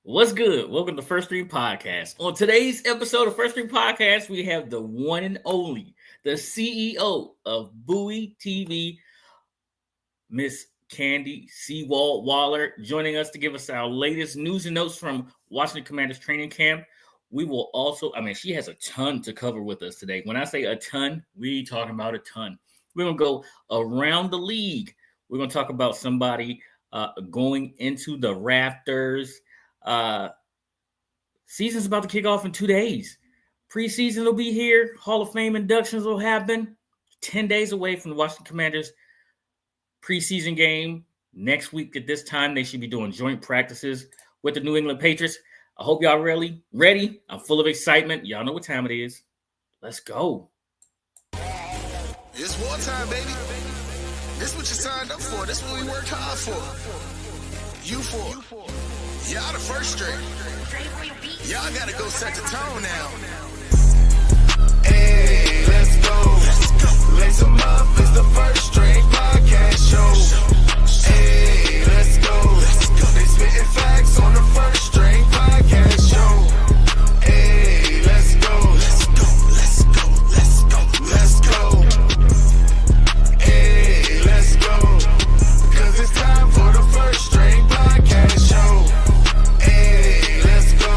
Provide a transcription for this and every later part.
What's good? Welcome to First Stream Podcast. On today's episode of First Stream Podcast, we have the one and only, the CEO of Bowie TV, Miss Candi Waller, joining us to give us our latest news and notes from Washington Commanders training camp. We will also, she has a ton to cover with us today. When I say a ton, we talking about a ton. We're going to go around the league. We're going to talk about somebody going into the rafters. Season's about to kick off in 2 days. Preseason will be here. Hall of Fame inductions will happen. 10 days away from the Washington Commanders preseason game. Next week at this time, they should be doing joint practices with the New England Patriots. I hope y'all really ready. I'm full of excitement. Y'all know what time it is. Let's go. It's wartime, baby. This is what you signed up for. This is what we worked hard for. You for. Y'all the first string. Y'all gotta go set the tone now. Hey, let's go. Lace 'em up, it's the first string podcast show. Hey, let's go. They spitting facts on the first string podcast show. Hey, let's go. Let's go. Hey, let's go. Cause it's time for the first string podcast show. Hey, let's go.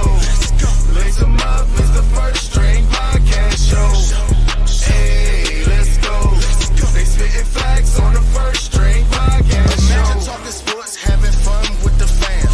Lace 'em up, it's the first string podcast show. Hey, let's go. They spitting facts on the first string podcast show. Imagine talking sports, having fun with the fam.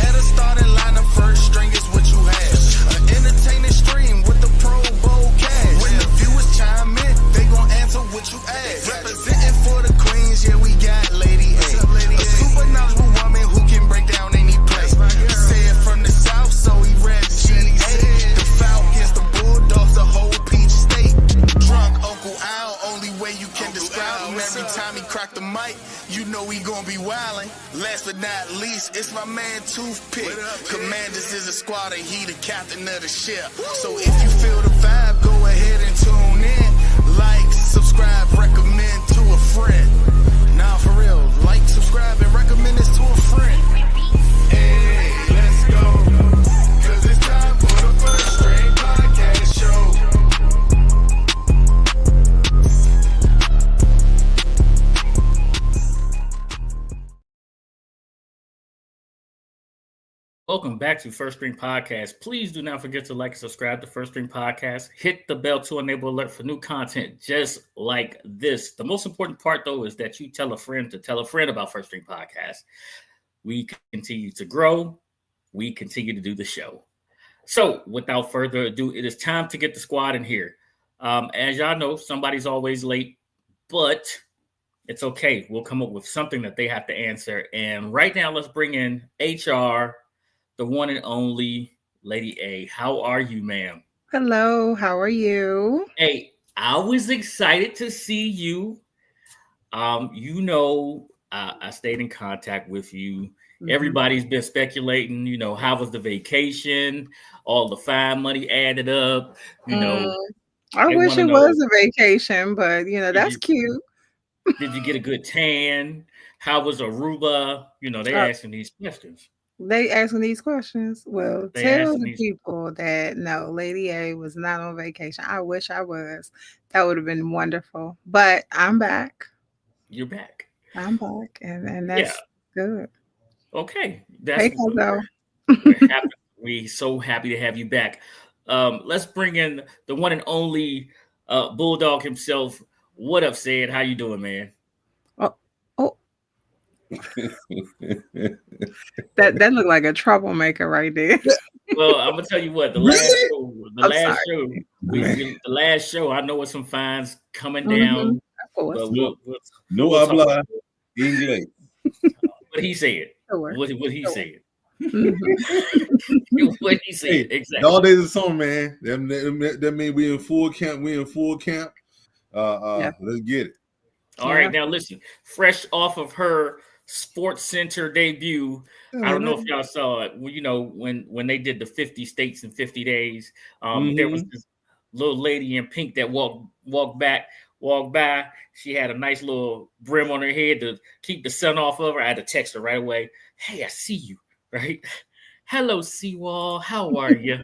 At a starting lineup, first string is what you have. An entertaining stream with the Pro Bowl cast. When the viewers chime in, they gon' answer what you ask. Representing for the Queens, yeah, we got Lady A. A super knowledgeable woman who can break down any play. Said from the South, so he read GA. The Falcons, the Bulldogs, the whole Peach State. Drunk Uncle Al, only way you can describe him. Every time he crack the mic, you know he gon' be wildin'. Last but not least, it's my man Toothpick. Commanders is a squad and he the captain of the ship. So if you feel the vibe, go ahead and tune in. Like, subscribe, recommend to a friend. Nah, for real, like, subscribe, and recommend this to a friend. Hey, let's go. Cause it's time for the first string podcast show. Welcome back to First String Podcast. Please do not forget to like and subscribe to First String Podcast. Hit the bell to enable alert for new content just like this. The most important part, though, is that you tell a friend to tell a friend about First String Podcast. We continue to grow. We continue to do the show. So without further ado, it is time to get the squad in here. As y'all know, somebody's always late, but it's okay. We'll come up with something that they have to answer. And right now, let's bring in HR, the one and only Lady A. How are you, ma'am? Hello, how are you? Hey, I was excited to see you. I stayed in contact with you. Mm-hmm. Everybody's been speculating, how was the vacation? All the fine money added up, I wish it was a vacation, but, that's cute. Did you get a good tan? How was Aruba? They're asking these questions. They asking these questions. Well, tell the people that no, Lady A was not on vacation. I wish I was. That would have been wonderful. But I'm back. You're back. I'm back, and that's good. Okay, that's we're so happy to have you back. Let's bring in the one and only Bulldog himself. What up, Sid? How you doing, man? That looked like a troublemaker right there. Well, I'm gonna tell you what. The last show. I know with some fines coming down. Of course. No habla inglés. What he said. Sure. What he said. Mm-hmm. What he said. Exactly. All days of summer, man. That means we in full camp. Let's get it. All right, now listen. Fresh off of her Sports Center debut, I don't know if y'all saw it. When they did the 50 states in 50 days, there was this little lady in pink that walked by. She had a nice little brim on her head to keep the sun off of her. I had to text her right away. Hey, I see you, right? Hello, CWall. How are you?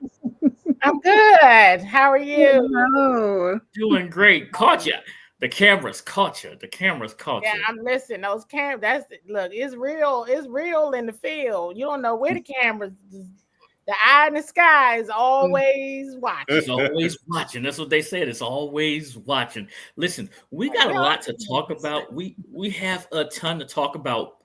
I'm good. How are you? Hello. Doing great. Caught you. The cameras caught you. The cameras caught Yeah, you. I'm listening. Those cameras. Look. It's real. It's real in the field. You don't know where the cameras. The eye in the sky is always watching. It's always watching. That's what they said. It's always watching. Listen, we got a lot to talk about. We have a ton to talk about.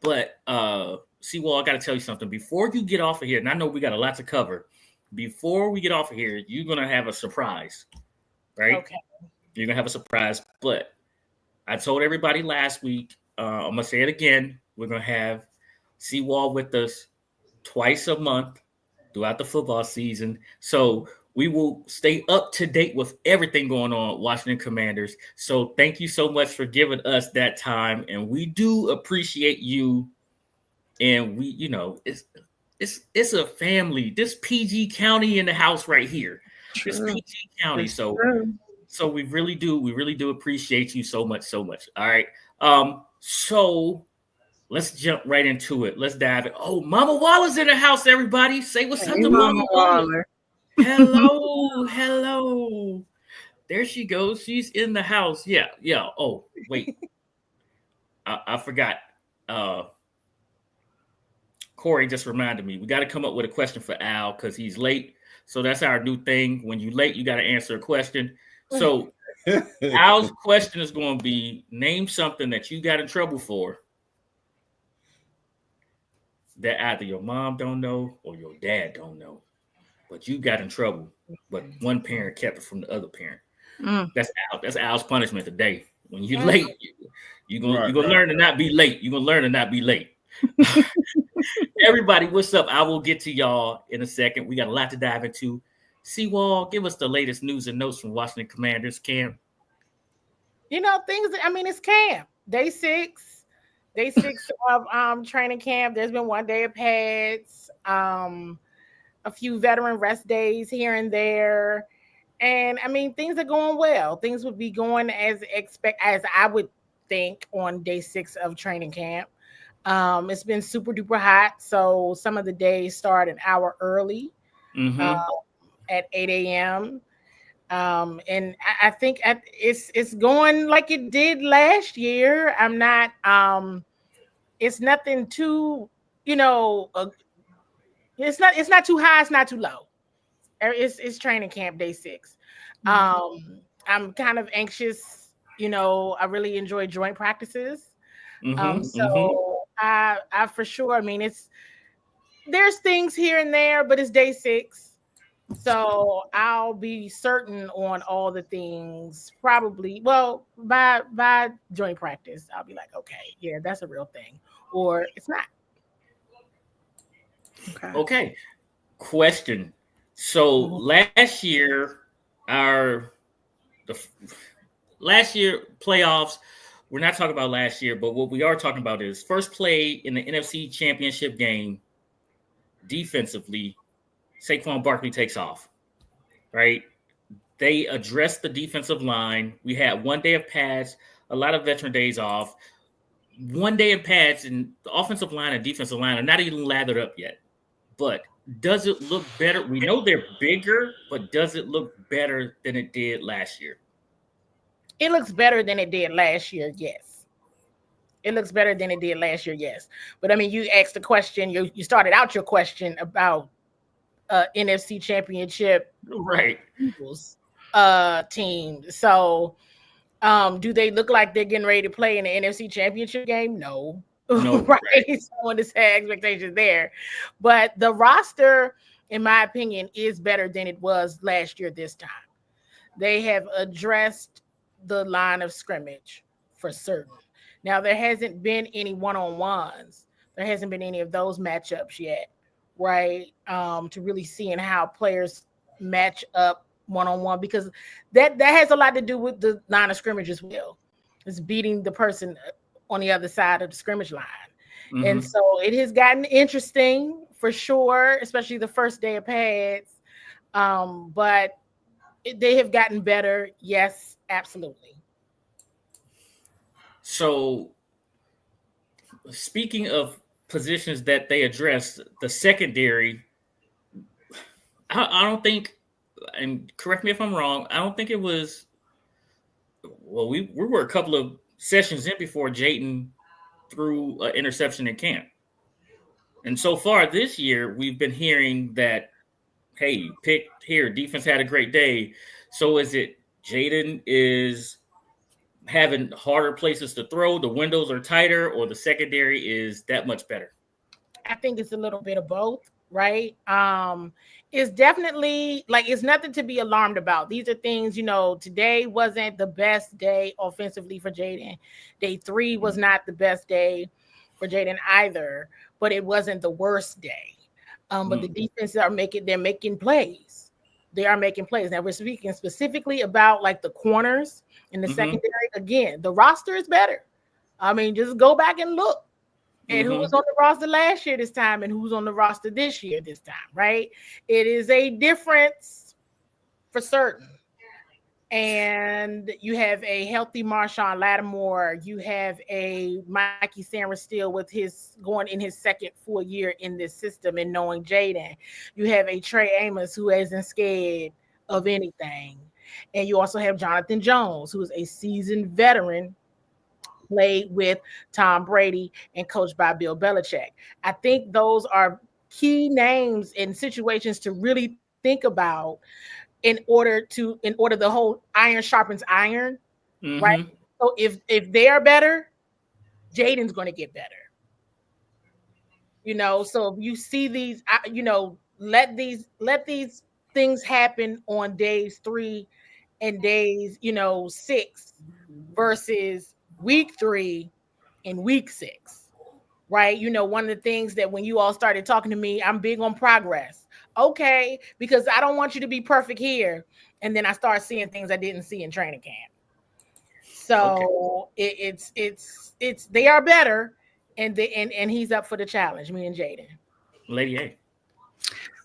But CWall, I got to tell you something. Before you get off of here, and I know we got a lot to cover. Before we get off of here, you're gonna have a surprise, right? Okay. You're gonna have a surprise. But I told everybody last week. I'm gonna say it again. We're gonna have CWall with us twice a month throughout the football season. So we will stay up to date with everything going on Washington Commanders. So thank you so much for giving us that time. And we do appreciate you. And we, it's a family. This PG County in the house right here. True. This PG County. So we really do appreciate you so much. All right. So let's jump right into it. Let's dive in. Oh, Mama Waller's in the house, everybody. Say what's up to Mama Waller. Hello. There she goes. She's in the house. Yeah. Oh, wait. I forgot. Corey just reminded me. We got to come up with a question for Al because he's late. So that's our new thing. When you're late, you got to answer a question. So Al's question is going to be, name something that you got in trouble for that either your mom don't know or your dad don't know, but you got in trouble, but one parent kept it from the other parent. That's Al's punishment today. When you're late, you're gonna learn to not be late. You're gonna learn to not be late. Everybody, what's up? I will get to y'all in a second. We got a lot to dive into. CWall, give us the latest news and notes from Washington Commanders camp. It's camp. Day six of training camp. There's been 1 day of pads, a few veteran rest days here and there. And things are going well. Things would be going as I would think on day 6 of training camp. It's been super duper hot, so some of the days start an hour early at 8 a.m. And I think it's going like it did last year. I'm not. It's nothing too. It's not too high. It's not too low. It's training camp day 6. I'm kind of anxious. I really enjoy joint practices. I for sure. There's things here and there, but it's day 6. So I'll be certain on all the things probably. Well, by joint practice, I'll be like, okay, yeah, that's a real thing, or it's not. Okay. Question. So last year playoffs. We're not talking about last year, but what we are talking about is first play in the NFC Championship game. Defensively, Saquon Barkley takes off, right? They addressed the defensive line. We had 1 day of pads, a lot of veteran days off. 1 day of pads, and the offensive line and defensive line are not even lathered up yet. But does it look better? We know they're bigger, but does it look better than it did last year? It looks better than it did last year, yes. It looks better than it did last year, yes. But you asked the question, you started out your question about NFC Championship team. So do they look like they're getting ready to play in the NFC Championship game? No. Right. Someone has had expectations there. But the roster, in my opinion, is better than it was last year this time. They have addressed the line of scrimmage for certain. Now, there hasn't been any one-on-ones. There hasn't been any of those matchups yet, right? To really seeing how players match up one-on-one, because that has a lot to do with the line of scrimmage as well. It's beating the person on the other side of the scrimmage line. And so it has gotten interesting for sure, especially the first day of pads. But they have gotten better. Yes, absolutely. So speaking of positions that they addressed, the secondary, I don't think, and correct me if I'm wrong, I don't think it was. Well, we were a couple of sessions in before Jayden threw an interception in camp. And so far this year, we've been hearing that, hey, pick here, defense had a great day. So is it Jayden is having harder places to throw, the windows are tighter, or the secondary is that much better? I think it's a little bit of both, right? It's definitely like it's nothing to be alarmed about. These are things, today wasn't the best day offensively for Jayden. Day 3 was not the best day for Jayden either, but it wasn't the worst day. But the defense they're making plays. They are making plays. Now we're speaking specifically about like the corners in the secondary. Again, the roster is better. I mean, just go back and look at who was on the roster last year this time and who's on the roster this year this time, right? It is a difference for certain. And you have a healthy Marshawn Lattimore. You have a Mikey Sanders still with his going in his second full year in this system and knowing Jayden. You have a Trey Amos who isn't scared of anything. And you also have Jonathan Jones, who is a seasoned veteran, played with Tom Brady and coached by Bill Belichick. I think those are key names and situations to really think about in order the whole iron sharpens iron, right? So if they are better, Jayden's going to get better. So if you see these, let these things happen on days 3 and days, 6 versus week 3 and week 6, right? One of the things that when you all started talking to me, I'm big on progress. Okay, because I don't want you to be perfect here. And then I start seeing things I didn't see in training camp. So it's they are better, and he's up for the challenge, me and Jayden. Lady A.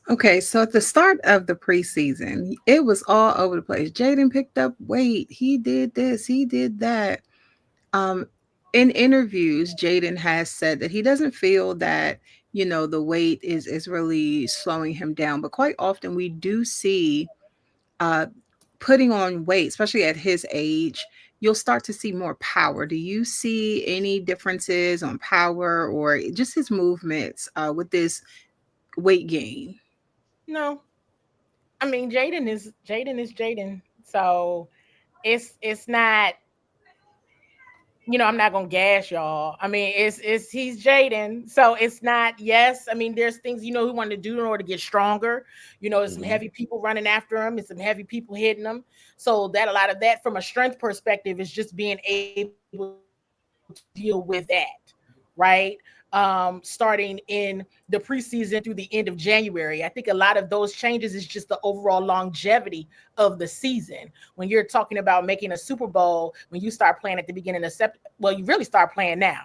Okay, so at the start of the preseason, it was all over the place. Jayden picked up weight. He did this, he did that. In interviews, Jayden has said that he doesn't feel that, the weight is really slowing him down. But quite often we do see putting on weight, especially at his age, you'll start to see more power. Do you see any differences on power or just his movements with this weight gain? No. I mean, Jayden is Jayden. So it's not, I'm not gonna gas y'all. I mean, he's Jayden, so it's not. Yes, I mean, there's things he wanted to do in order to get stronger. There's some heavy people running after him, and some heavy people hitting him. So that a lot of that, from a strength perspective, is just being able to deal with that, right? Starting in the preseason through the end of January. I think a lot of those changes is just the overall longevity of the season. When you're talking about making a Super Bowl, when you start playing at the beginning of September, well, you really start playing now,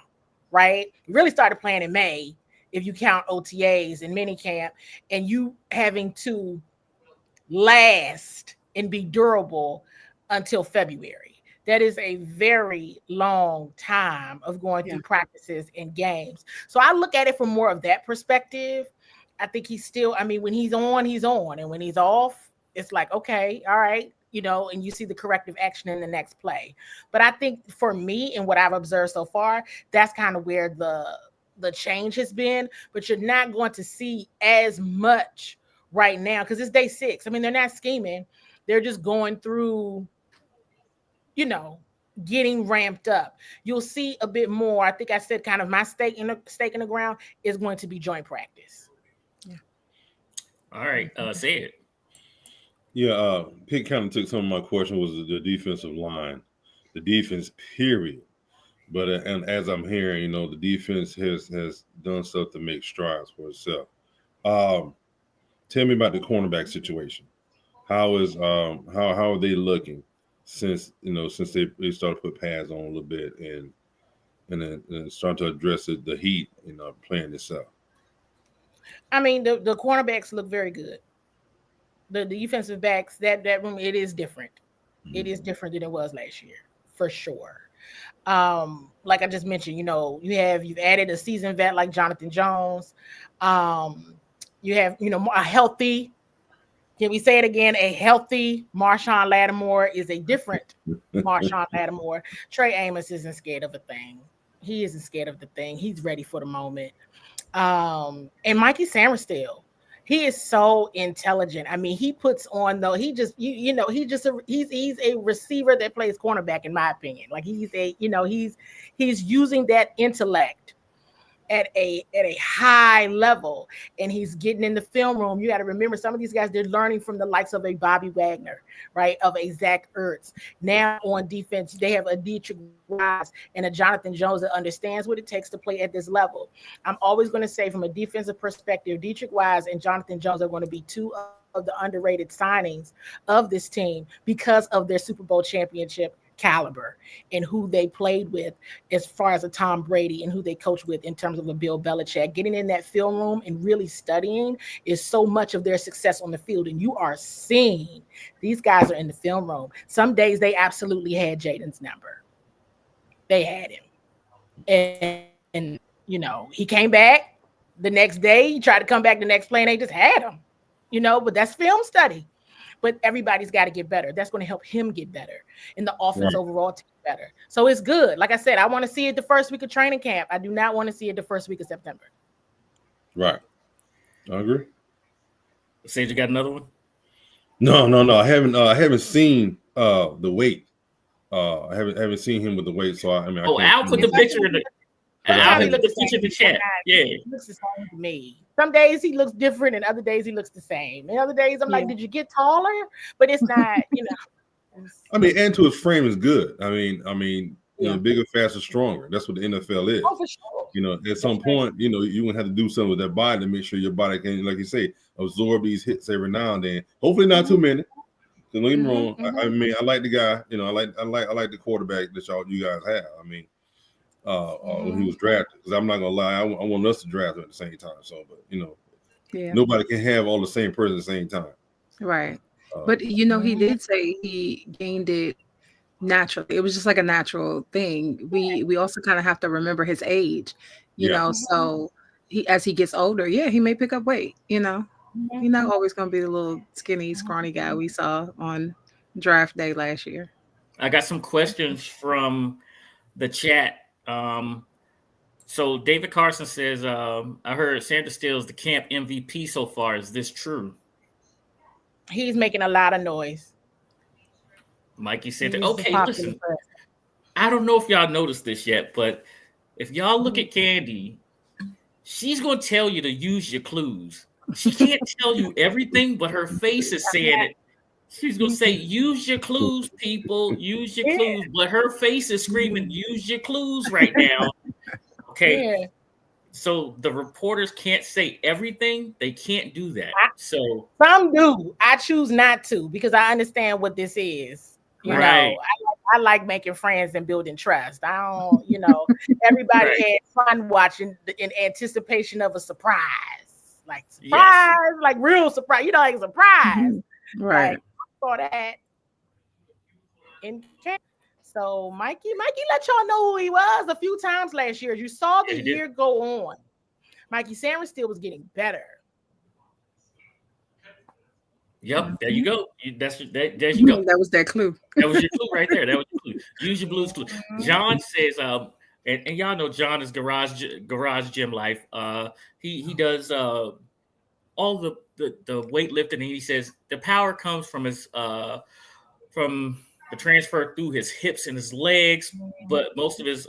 right? You really started playing in May, if you count OTAs and minicamp, and you having to last and be durable until February. That is a very long time of going through practices and games. So I look at it from more of that perspective. I think he's still, when he's on, he's on. And when he's off, it's like, okay, all right, and you see the corrective action in the next play. But I think for me and what I've observed so far, that's kind of where the change has been. But you're not going to see as much right now because it's day 6. They're not scheming. They're just going through, getting ramped up. You'll see a bit more. I think I said kind of my stake in the ground is going to be joint practice. Yeah. All right. Say it. Yeah. Pitt kind of took some of my question was the defensive line, the defense period. But and as I'm hearing, the defense has done stuff to make strides for itself. Tell me about the cornerback situation. How are they looking? Since they started to put pads on a little bit and then start to address the heat playing itself. The cornerbacks look very good. The defensive backs, that room, it is different. It is different than it was last year, for sure. Like I just mentioned, you've added a seasoned vet like Jonathan Jones. You have, a healthy, can we say it again? A healthy Marshawn Lattimore is a different Marshawn Lattimore. Trey Amos isn't scared of a thing. He isn't scared of the thing. He's ready for the moment. And Mikey Samerstill, he is so intelligent. I mean, he puts on though. He just, he's a receiver that plays cornerback, in my opinion. Like he's using that intellect at a high level, and he's getting in the film room. You got to remember, some of these guys, they're learning from the likes of a Bobby Wagner, right, of a Zach Ertz. Now on defense, they have a Dietrich Wise and a Jonathan Jones that understands what it takes to play at this level. I'm always going to say, from a defensive perspective, Dietrich Wise and Jonathan Jones are going to be two of the underrated signings of this team because of their Super Bowl championship caliber and who they played with, as far as a Tom Brady, and who they coach with in terms of a Bill Belichick. Getting in that film room and really studying is so much of their success on the field. And you are seeing these guys are in the film room. Some days they absolutely had Jaden's number. They had him. And he came back the next day. He tried to come back the next play and they just had him, but that's film study. But everybody's got to get better. That's going to help him get better and the offense overall to get better. So it's good. Like I said, I want to see it the first week of training camp. I do not want to see it the first week of September. Right. I agree. Sage, you got another one? No. I haven't seen the weight. I haven't seen him with the weight. So Al put the picture in the. Al put the picture in the chat. Yeah. He looks the same to me. Some days he looks different, and other days he looks the same. And other days I'm like, did you get taller? But it's not, and to his frame is good. Bigger, faster, stronger. That's what the NFL is. Oh, for sure. At some point, you're gonna have to do something with that body to make sure your body can, like you say, absorb these hits every now and then. Hopefully not too many. Don't get me wrong. I like the guy. I like the quarterback that you guys have. When he was drafted, because I'm not gonna lie, I want us to draft him at the same time. So, but nobody can have all the same person at the same time. Right. But he did say he gained it naturally. It was just like a natural thing. We also kind of have to remember his age, so as he gets older, he may pick up weight, He's not always gonna be the little skinny, scrawny guy we saw on draft day last year. I got some questions from the chat. So David Carson says, I heard Sandra Steele's the camp MVP so far. Is this true? He's making a lot of noise. Mikey said, okay, listen, I don't know if y'all noticed this yet, but if y'all look at Candi, she's going to tell you to use your clues. She can't tell you everything, but her face is saying it. She's going to say, use your clues, people, use your clues. But her face is screaming, use your clues right now. Okay. Yeah. So the reporters can't say everything. They can't do that. So some do. I choose not to, because I understand what this is. I like making friends and building trust. I don't, everybody had fun watching in anticipation of a surprise. Like surprise, like real surprise. Like a surprise. Right. Like, for that in camp. So Mikey let y'all know who he was a few times last year. You saw the year go on. Mikey Samerstill was getting better. Yep, there you go. There you go. That was that clue. That was your clue right there. That was your clue. Use your blues clue. John says, and y'all know John is garage gym life. He does all the weightlifting, and he says the power comes from his from the transfer through his hips and his legs, but most of his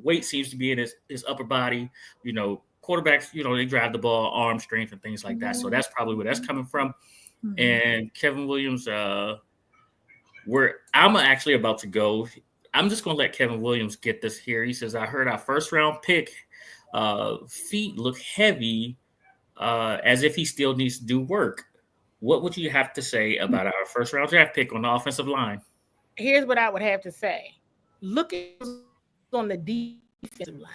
weight seems to be in his upper body. Quarterbacks, they drive the ball, arm strength, and things like that. So that's probably where that's coming from. And Kevin Williams, where I'm actually about to go, I'm just going to let Kevin Williams get this here. He says, I heard our first round pick feet look heavy, as if he still needs to do work. What would you have to say about our first round draft pick on the offensive line? Here's what I would have to say. Look at on the defensive line.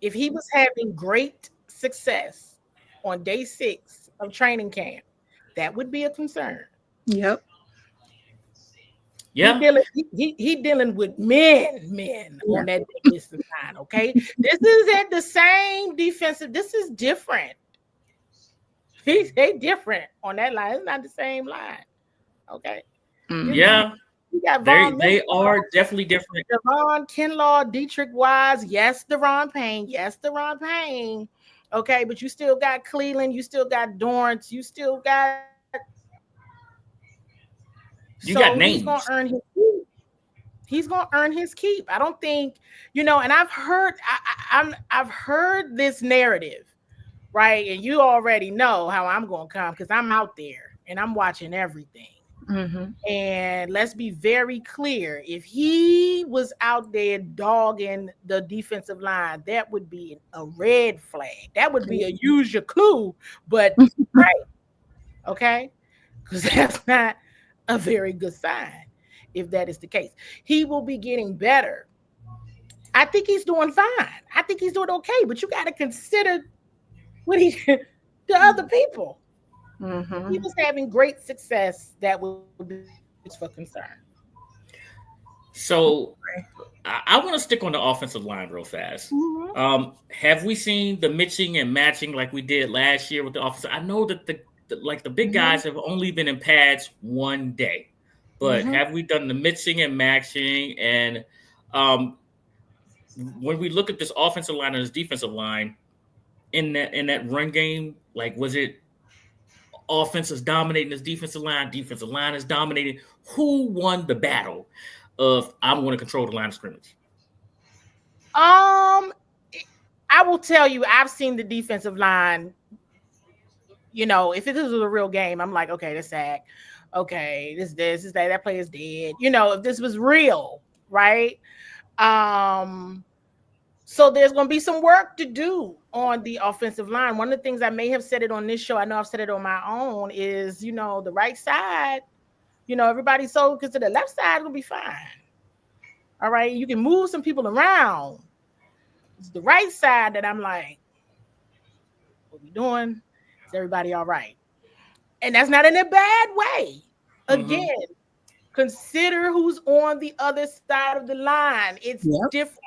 If he was having great success on day 6 of training camp, that would be a concern. Yep. Yeah. He dealing with men on that defensive line. Okay, this isn't the same defensive. This is different. They different on that line. It's not the same line. Okay. Yeah. You got They are definitely different. Devon Kinlaw, Dietrich Wise, yes, Deron Payne. Okay, but you still got Cleveland, you still got Dorrance, you still got. You got names. He's gonna earn his keep. He's gonna earn his keep. I don't think, and I've heard I've heard this narrative, right? And you already know how I'm gonna come because I'm out there and I'm watching everything. Mm-hmm. And let's be very clear. If he was out there dogging the defensive line, that would be a red flag. That would be a use your clue, but right. Okay. Because that's not a very good sign if that is the case. He will be getting better. I think he's doing fine. I think he's doing okay, but you got to consider what the other people. Mm-hmm. He was having great success. That would be for concern. So I want to stick on the offensive line real fast. Mm-hmm. Have we seen the mixing and matching like we did last year with the offensive? I know that the big guys have only been in pads one day, but have we done the mixing and matching? And when we look at this offensive line and this defensive line in that run game, like was it offense is dominating this defensive line is dominating? Who won the battle of I'm going to control the line of scrimmage? I will tell you, I've seen the defensive line. If this was a real game, I'm like, okay, this sack. Okay, this is that play is dead. If this was real, right? So there's going to be some work to do on the offensive line. One of the things I may have said it on this show, I know I've said it on my own, is, the right side, everybody's so because the left side will be fine. All right. You can move some people around. It's the right side that I'm like, what we doing? Is everybody all right? And that's not in a bad way. Again, consider who's on the other side of the line. It's different.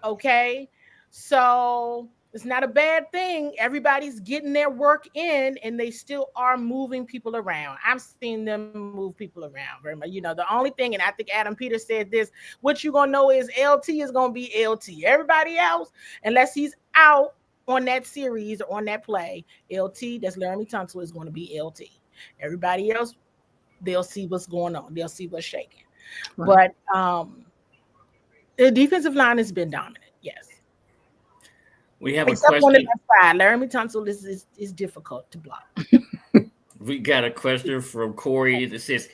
Okay, so it's not a bad thing. Everybody's getting their work in, and they still are moving people around. I've seen them move people around very much. The only thing, and I think Adam Peters said this, what you're gonna know is LT is gonna be LT. Everybody else, unless he's out on that series or on that play, LT, that's Laramie Tunsil, is going to be LT. Everybody else, they'll see what's going on. They'll see what's shaking. Right. But the defensive line has been dominant, yes. We have except a question. On the left side, Laramie Tunsil is difficult to block. We got a question from Corey that says,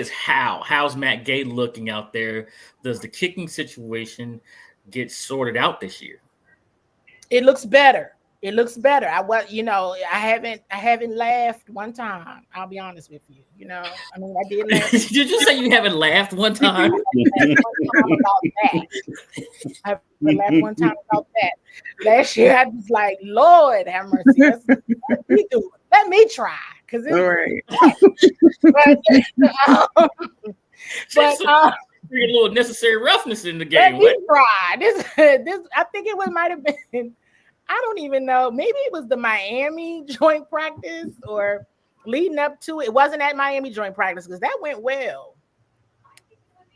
how's Matt Gay looking out there? Does the kicking situation get sorted out this year? It looks better. I haven't laughed one time. I'll be honest with you. I did laugh. Did you say you haven't laughed one time? I laughed one time about that. Last year I was like, Lord have mercy. Let me try. Because it's right. But a little necessary roughness in the game. Let me try. This I think it might have been. I don't even know. Maybe it was the Miami joint practice or leading up to it. It wasn't at Miami joint practice because that went well.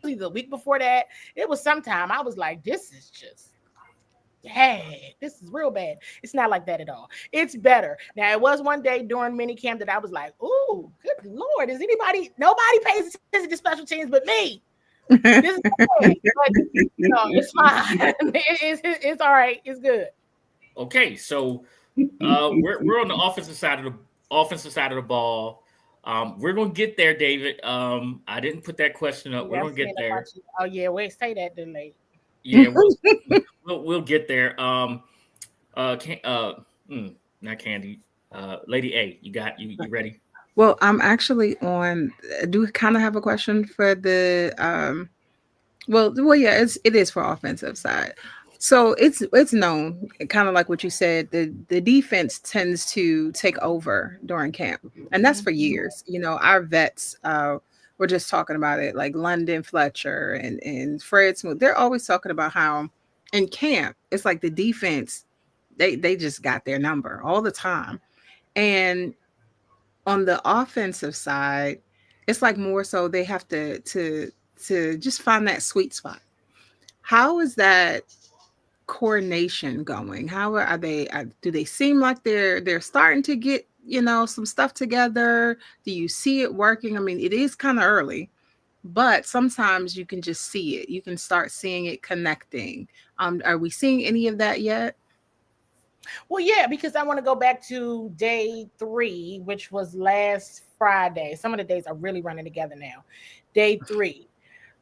The week before that, it was sometime. I was like, this is just bad. This is real bad. It's not like that at all. It's better. Now, it was one day during minicamp that I was like, ooh, good Lord. Nobody pays attention to special teams but me. This is okay. But, it's fine. It's all right. It's good. Okay, so we're on the offensive side of the ball. We're gonna get there, David. I didn't put that question up. We're gonna get there. Oh yeah, wait, say that then late. Yeah, we'll get there. Not Candy. Lady A, you ready? Well, I'm actually on. Do we kind of have a question for the? Well, yeah, it is for offensive side. So it's known, kind of like what you said, the defense tends to take over during camp, and that's for years. Our vets were just talking about it, like London Fletcher and Fred Smoot. They're always talking about how in camp, it's like the defense, they just got their number all the time. And on the offensive side, it's like more so they have to just find that sweet spot. How is that coordination going? How are they? Do they seem like they're starting to get some stuff together? Do you see it working? I mean, it is kind of early, but sometimes you can just see it. You can start seeing it connecting. Are we seeing any of that yet? Well, yeah, because I want to go back to day 3, which was last Friday. Some of the days are really running together now. Day 3.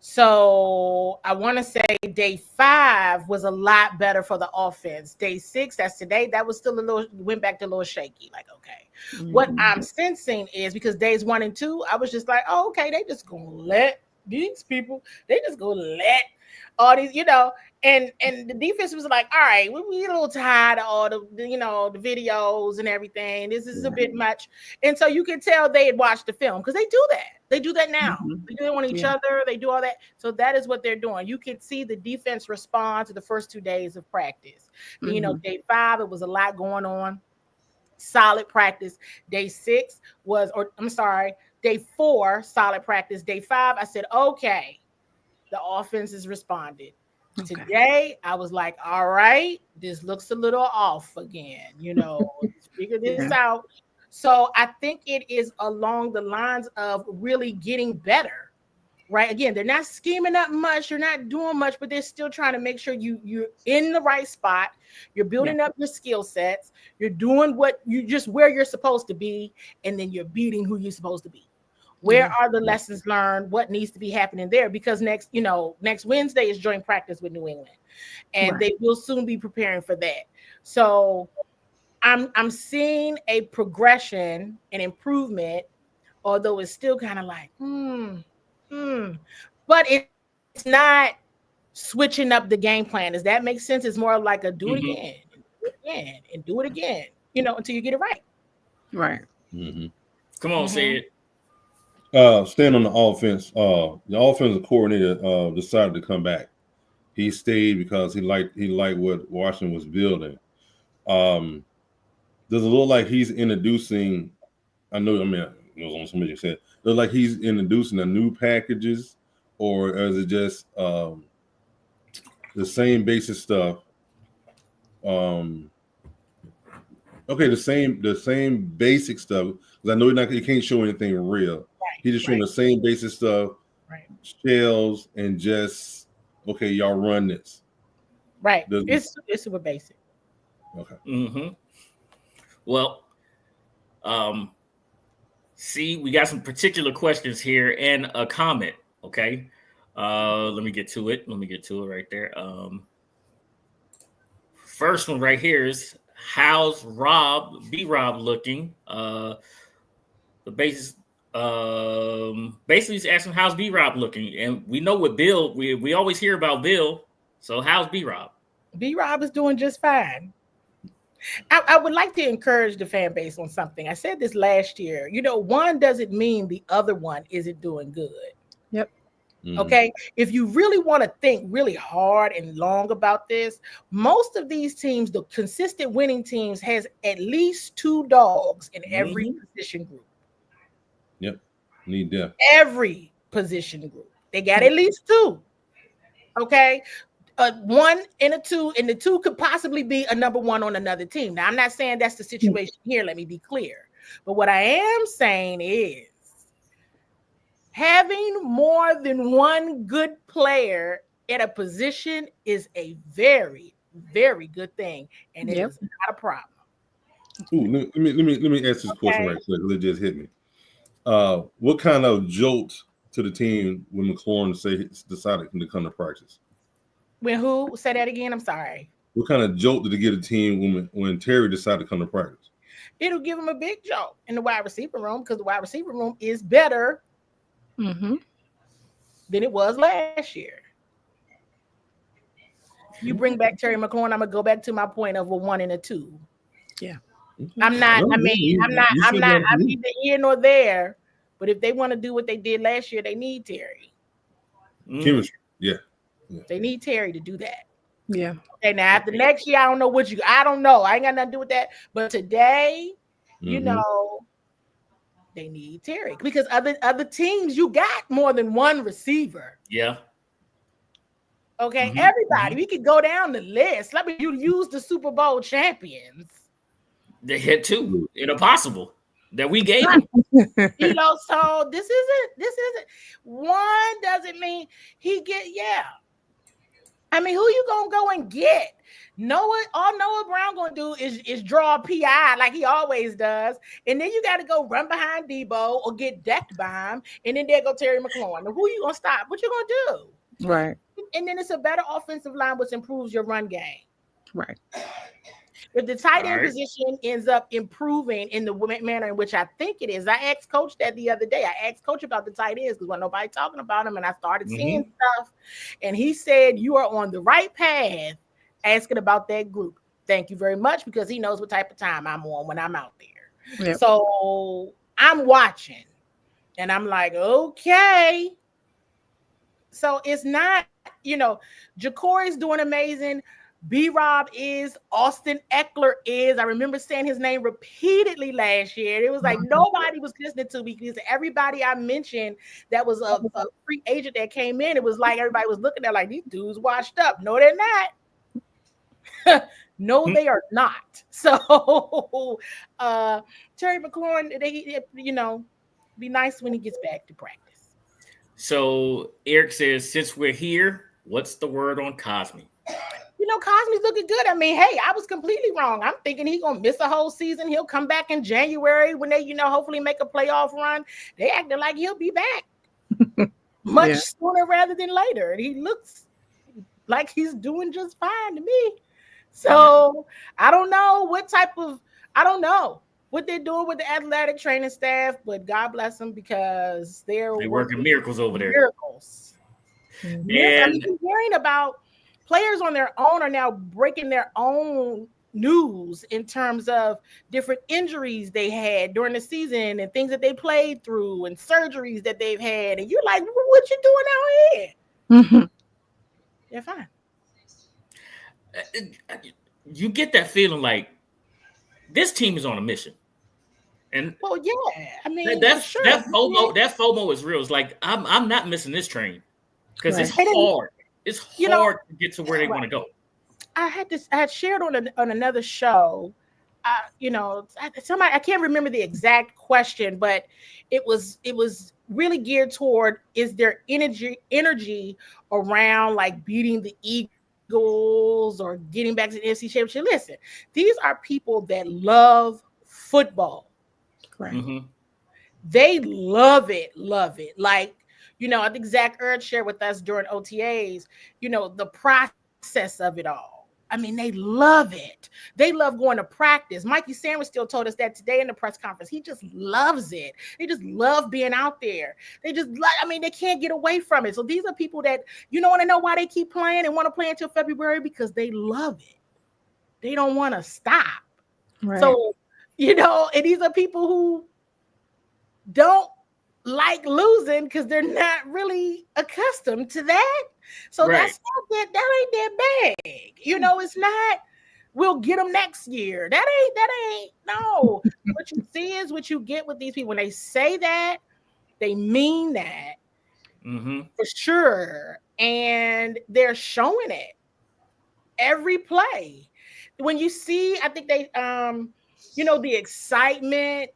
So I want to say day 5 was a lot better for the offense. Day 6, that's today, that was still went back to a little shaky. Like, okay. Mm-hmm. What I'm sensing is because days 1 and 2, I was just like, oh, okay, they just gonna let these people, they just gonna let all these, and the defense was like, all right, we a little tired of all the the videos and everything. This is a bit much. And so you can tell they had watched the film because they do that. They do that now. Mm-hmm. They do it on each other. They do all that. So that is what they're doing. You can see the defense respond to the first 2 days of practice. Mm-hmm. Day 5, it was a lot going on. Solid practice. Day 6 was, day 4, solid practice. Day 5, I said, okay, the offense has responded. Okay. Today, I was like, all right, this looks a little off again. Let's figure this out. So I think it is along the lines of really getting better, right? Again, they're not scheming up much. You're not doing much, but they're still trying to make sure you're in the right spot. You're building up your skill sets. You're doing where you're supposed to be, and then you're beating who you're supposed to be. Where are the lessons learned? What needs to be happening there? Because next Wednesday is joint practice with New England, and they will soon be preparing for that. So I'm seeing a progression and improvement, although it's still kind of like, but it's not switching up the game plan. Does that make sense? It's more like a do it again, and do it again, until you get it right. Right. Mm-hmm. Come on, say it. Staying on the offense, the offensive coordinator decided to come back. He stayed because he liked what Washington was building. Does it look like he's introducing? It was on somebody said, look like he's introducing the new packages, or is it just the same basic stuff? The same basic stuff. Because I know you can't show anything real. He's just showing the same basic stuff, shells, and just, okay, y'all run this. Right. It's super basic. Okay. Mm-hmm. Well, see, we got some particular questions here and a comment, okay? Let me get to it. Right there. First one right here is, how's B-Rob looking? The basis... basically he's asking how's B-Rob looking, and we know what Bill, we always hear about Bill, so how's B-Rob? B-Rob is doing just fine. I would like to encourage the fan base on something. I said this last year. One doesn't mean the other one isn't doing good. Yep. Mm-hmm. Okay. If you really want to think really hard and long about this, most of these teams, the consistent winning teams, has at least 2 dogs in every position group. Yep. Need that. Every position group. They got at least 2. Okay. 1 and a 2, and the 2 could possibly be a number 1 on another team. Now, I'm not saying that's the situation here. Let me be clear. But what I am saying is having more than 1 good player at a position is a very, very good thing. And it is not a problem. Ooh, let me ask this question right quick. It just hit me. What kind of jolt to the team when McLaurin decided to come to practice? When who? Say that again. I'm sorry. What kind of jolt did it give the team when Terry decided to come to practice? It'll give him a big jolt in the wide receiver room, because the wide receiver room is better than it was last year. You bring back Terry McLaurin, I'm gonna go back to my point of a 1 and a 2. Yeah. I'm neither here nor there, But if they want to do what they did last year, they need Terry. Chemistry. Yeah. They need Terry to do that. Yeah. Okay, now after next year, I don't know. I don't know. I ain't got nothing to do with that. But today, you know, they need Terry because other teams, you got more than one receiver. Yeah. Okay, everybody. We could go down the list. Let me you use the Super Bowl champions. They hit 2 in a possible that we gave them. You know, so this isn't one doesn't mean he get I mean, who you gonna go and get? All Noah Brown gonna do is draw a PI like he always does, and then you got to go run behind Debo or get decked by him, and then there go Terry McLaurin. Now, who you gonna stop? What you gonna do? Right. And then it's a better offensive line, which improves your run game. Right. If the tight end position ends up improving in the manner in which I think it is, I asked Coach that the other day. I asked Coach about the tight ends because when nobody talking about them, and I started seeing stuff, and he said you are on the right path. Asking about that group. Thank you very much because he knows what type of time I'm on when I'm out there. Yep. So I'm watching, and I'm like, okay. So it's not, you know, Jacory's doing amazing. B-Rob is, Austin Eckler is. I remember saying his name repeatedly last year. It was like nobody was listening to me because everybody I mentioned that was a free agent that came in, it was like everybody was looking at like these dudes washed up. No, they're not. No, they are not. So Terry McLaurin, be nice when he gets back to practice. So Eric says, since we're here, what's the word on Cosme? You know, Cosme's looking good. I mean, hey, I was completely wrong. I'm thinking he's gonna miss a whole season. He'll come back in January when they, hopefully make a playoff run. They acting like he'll be back much sooner rather than later. And he looks like he's doing just fine to me. So I don't know what they're doing with the athletic training staff, but God bless them because they're working miracles over there. Miracles. And I mean, you're hearing about players on their own are now breaking their own news in terms of different injuries they had during the season and things that they played through and surgeries that they've had. And you're like, what you doing out here? They're fine. You get that feeling like this team is on a mission, and I mean that FOMO is real. It's like I'm not missing this train because it's hard. It's hard to get to where they want to go. I had shared on another show. Somebody, I can't remember the exact question, but it was really geared toward is there energy around like beating the Eagles or getting back to the NFC Championship. Listen, these are people that love football. Right. Mm-hmm. They love it. Like, I think Zach Ertz shared with us during OTAs, the process of it all. I mean, they love it. They love going to practice. Mikey Sanders still told us that today in the press conference. He just loves it. They just love being out there. They can't get away from it. So these are people that, want to know why they keep playing and want to play until February because they love it. They don't want to stop. Right. So, and these are people who don't like losing because they're not really accustomed to that. So that ain't their bag. It's not, we'll get them next year. That ain't, no. What you see is what you get with these people. When they say that, they mean that for sure. And they're showing it every play. When you see, I think they, the excitement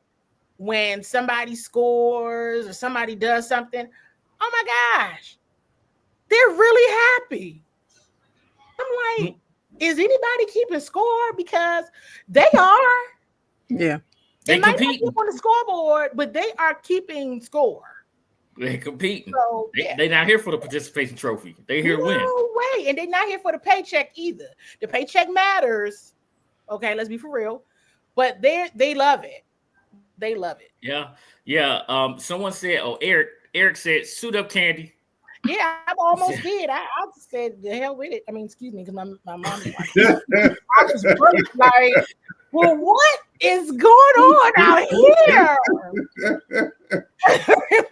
when somebody scores or somebody does something, oh my gosh, they're really happy. I'm like, is anybody keeping score? Because they are. Yeah. They might not compete keep on the scoreboard, but they are keeping score. They're competing. So, they're not here for the participation trophy. They're here to win. No way. And they're not here for the paycheck either. The paycheck matters. Okay, let's be for real. But they love it. They love it. Yeah. Someone said, Eric said, suit up, Candi. Yeah, I almost did. I just said, the hell with it. I mean, excuse me, because my mom was like, I was like, Well, what is going on out here?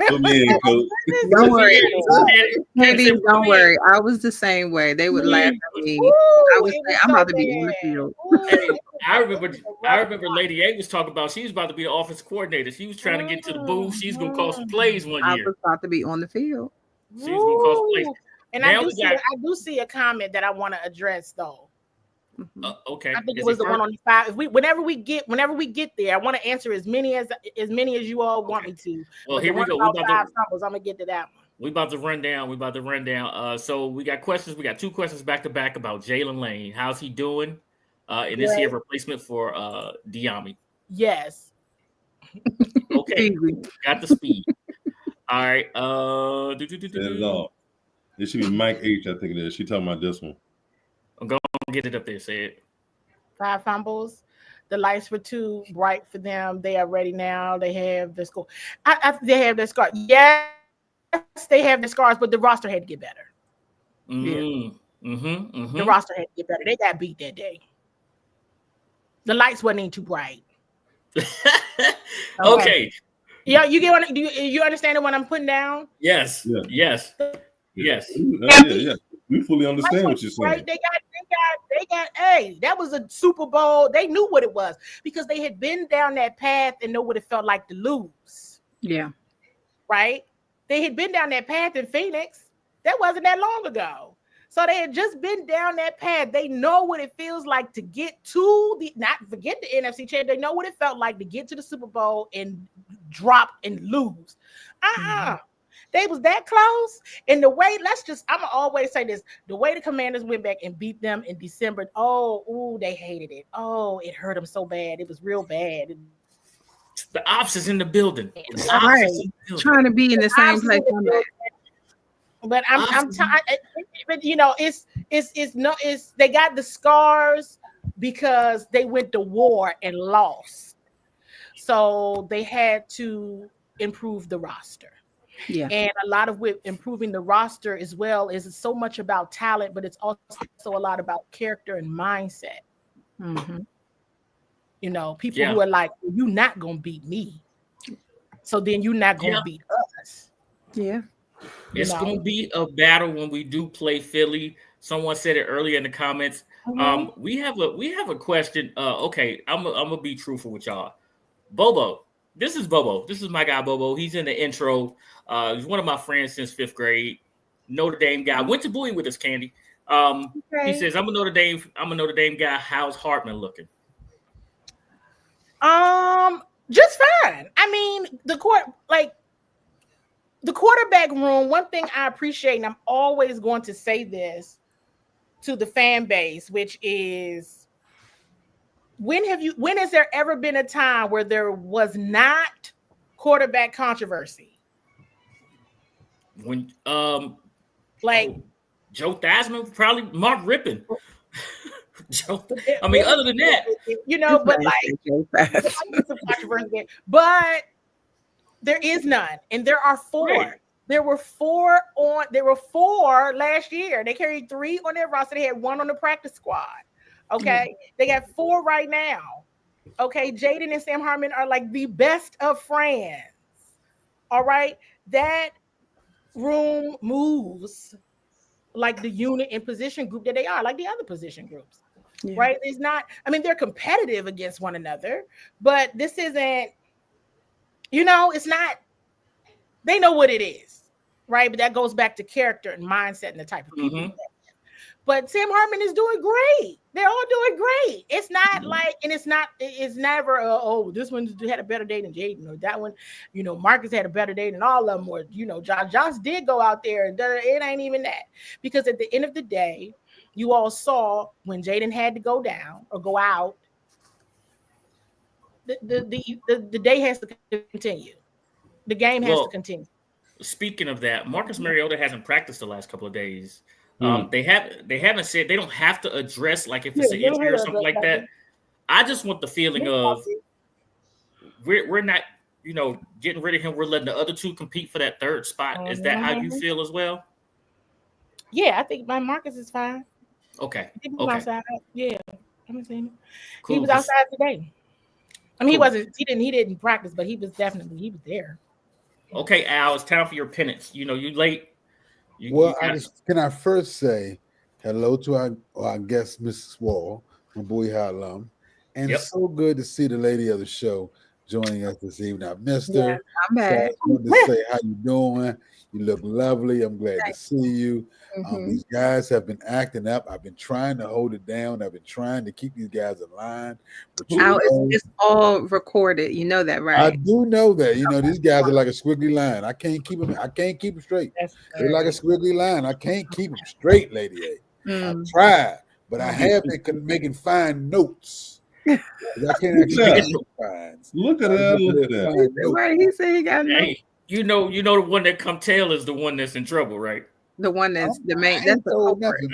Put me in, Coach. Don't worry. Candy, Candy, don't worry. I was the same way. They would laugh at me. I would say, I'm about to be on the field. Hey, I remember Lady A was talking about she was about to be the offense coordinator. She was trying to get to the booth. She's gonna call some plays one I year. was about to be on the field. She was gonna call some plays. And Now I do see a comment that I want to address though. Okay. I think it was the one on the 5. Whenever we get there, I want to answer as many as you all want me to. Well, here we go. I'm gonna get to that one. We about to run down. So we got questions. We got 2 questions back to back about Jalen Lane. How's he doing? And is he a replacement for Diami? Yes. Okay. Got the speed. All right. It should be Mike H. I think it is. She talking about this one. I'm going to get it up there. Say it. 5 fumbles. The lights were too bright for them. They are ready now. They have the score. They have their scars. Yes, they have the scars, but the roster had to get better. The roster had to get better. They got beat that day. The lights wasn't even too bright. Okay. Yeah, you understand what I'm putting down? Yes. Yeah. Yes. Yeah. We fully understand what you're saying. Right? They got. Hey, that was a Super Bowl. They knew what it was because they had been down that path and know what it felt like to lose. Yeah. Right? They had been down that path in Phoenix. That wasn't that long ago. So they had just been down that path. They know what it feels like to get to not forget the NFC Championship. They know what it felt like to get to the Super Bowl and drop and lose. They was that close. And the way, I'm gonna always say this, the way the Commanders went back and beat them in December, they hated it. Oh, it hurt them so bad. It was real bad. The ops is in the building. Trying to be in the same place. But I'm tired. But they got the scars because they went to war and lost. So they had to improve the roster. Yeah. And a lot of with improving the roster as well is so much about talent, but it's also a lot about character and mindset. People who are like, you're not gonna beat me, so then you're not gonna beat us. Yeah. It's going to be a battle when we do play Philly. Someone said it earlier in the comments. We have a question. Okay, I'm gonna be truthful with y'all. Bobo. This is Bobo. This is my guy Bobo. He's in the intro. He's one of my friends since 5th grade. Notre Dame guy. Went to Bowie with us, Candy. He says, I'm a Notre Dame guy. How's Hartman looking? Just fine. I mean, the quarterback room, one thing I appreciate, and I'm always going to say this to the fan base, which is, when has there ever been a time where there was not quarterback controversy? When Joe Theismann, probably Mark Rippon. Other than that, but there is none, and there are 4. Right. There were 4 last year. They carried 3 on their roster. They had 1 on the practice squad. Okay, They got 4 right now. Okay, Jaden and Sam Hartman are like the best of friends. All right, that room moves like the unit and position group that they are, like the other position groups. Yeah. Right? It's not. I mean, they're competitive against one another, but this isn't. It's not. They know what it is, right? But that goes back to character and mindset and the type of people. But Sam Hartman is doing great. They're all doing great. It's not like, and it's never, this one had a better day than Jaden, or that one, Marcus had a better day than all of them, or, Josh did go out there, and it ain't even that. Because at the end of the day, you all saw when Jaden had to go down or go out, the day has to continue. The game has to continue. Speaking of that, Marcus Mariota hasn't practiced the last couple of days. They haven't said they don't have to address like if it's an injury or something like that. I just want the feeling of we're not, getting rid of him. We're letting the other 2 compete for that 3rd spot. Is that how you feel as well? Yeah, I think my Marcus is fine. Okay. Yeah. I haven't seen him. Cool. He was outside today. I mean, cool. He didn't practice, but he was there. Okay, Al, it's time for your penance. You late. Can I first say hello to our guest, Mrs. Wall, my Bowie High alum, and so good to see the lady of the show joining us this evening. I missed her. I'm back. So I wanted to say how you doing. You look lovely. I'm glad to see you. These guys have been acting up. I've been trying to hold it down. I've been trying to keep these guys in line. But it's all recorded. You know that, right? I do know that. These guys are like a squiggly line. I can't keep them straight. They're like a squiggly line. I can't keep them straight, Lady A. I've tried, but I have been making fine notes. I can't actually look at that. Right, he said he got notes. Hey, you know the one that come tail is the one that's in trouble, right? The one that's the main. That's the culprit.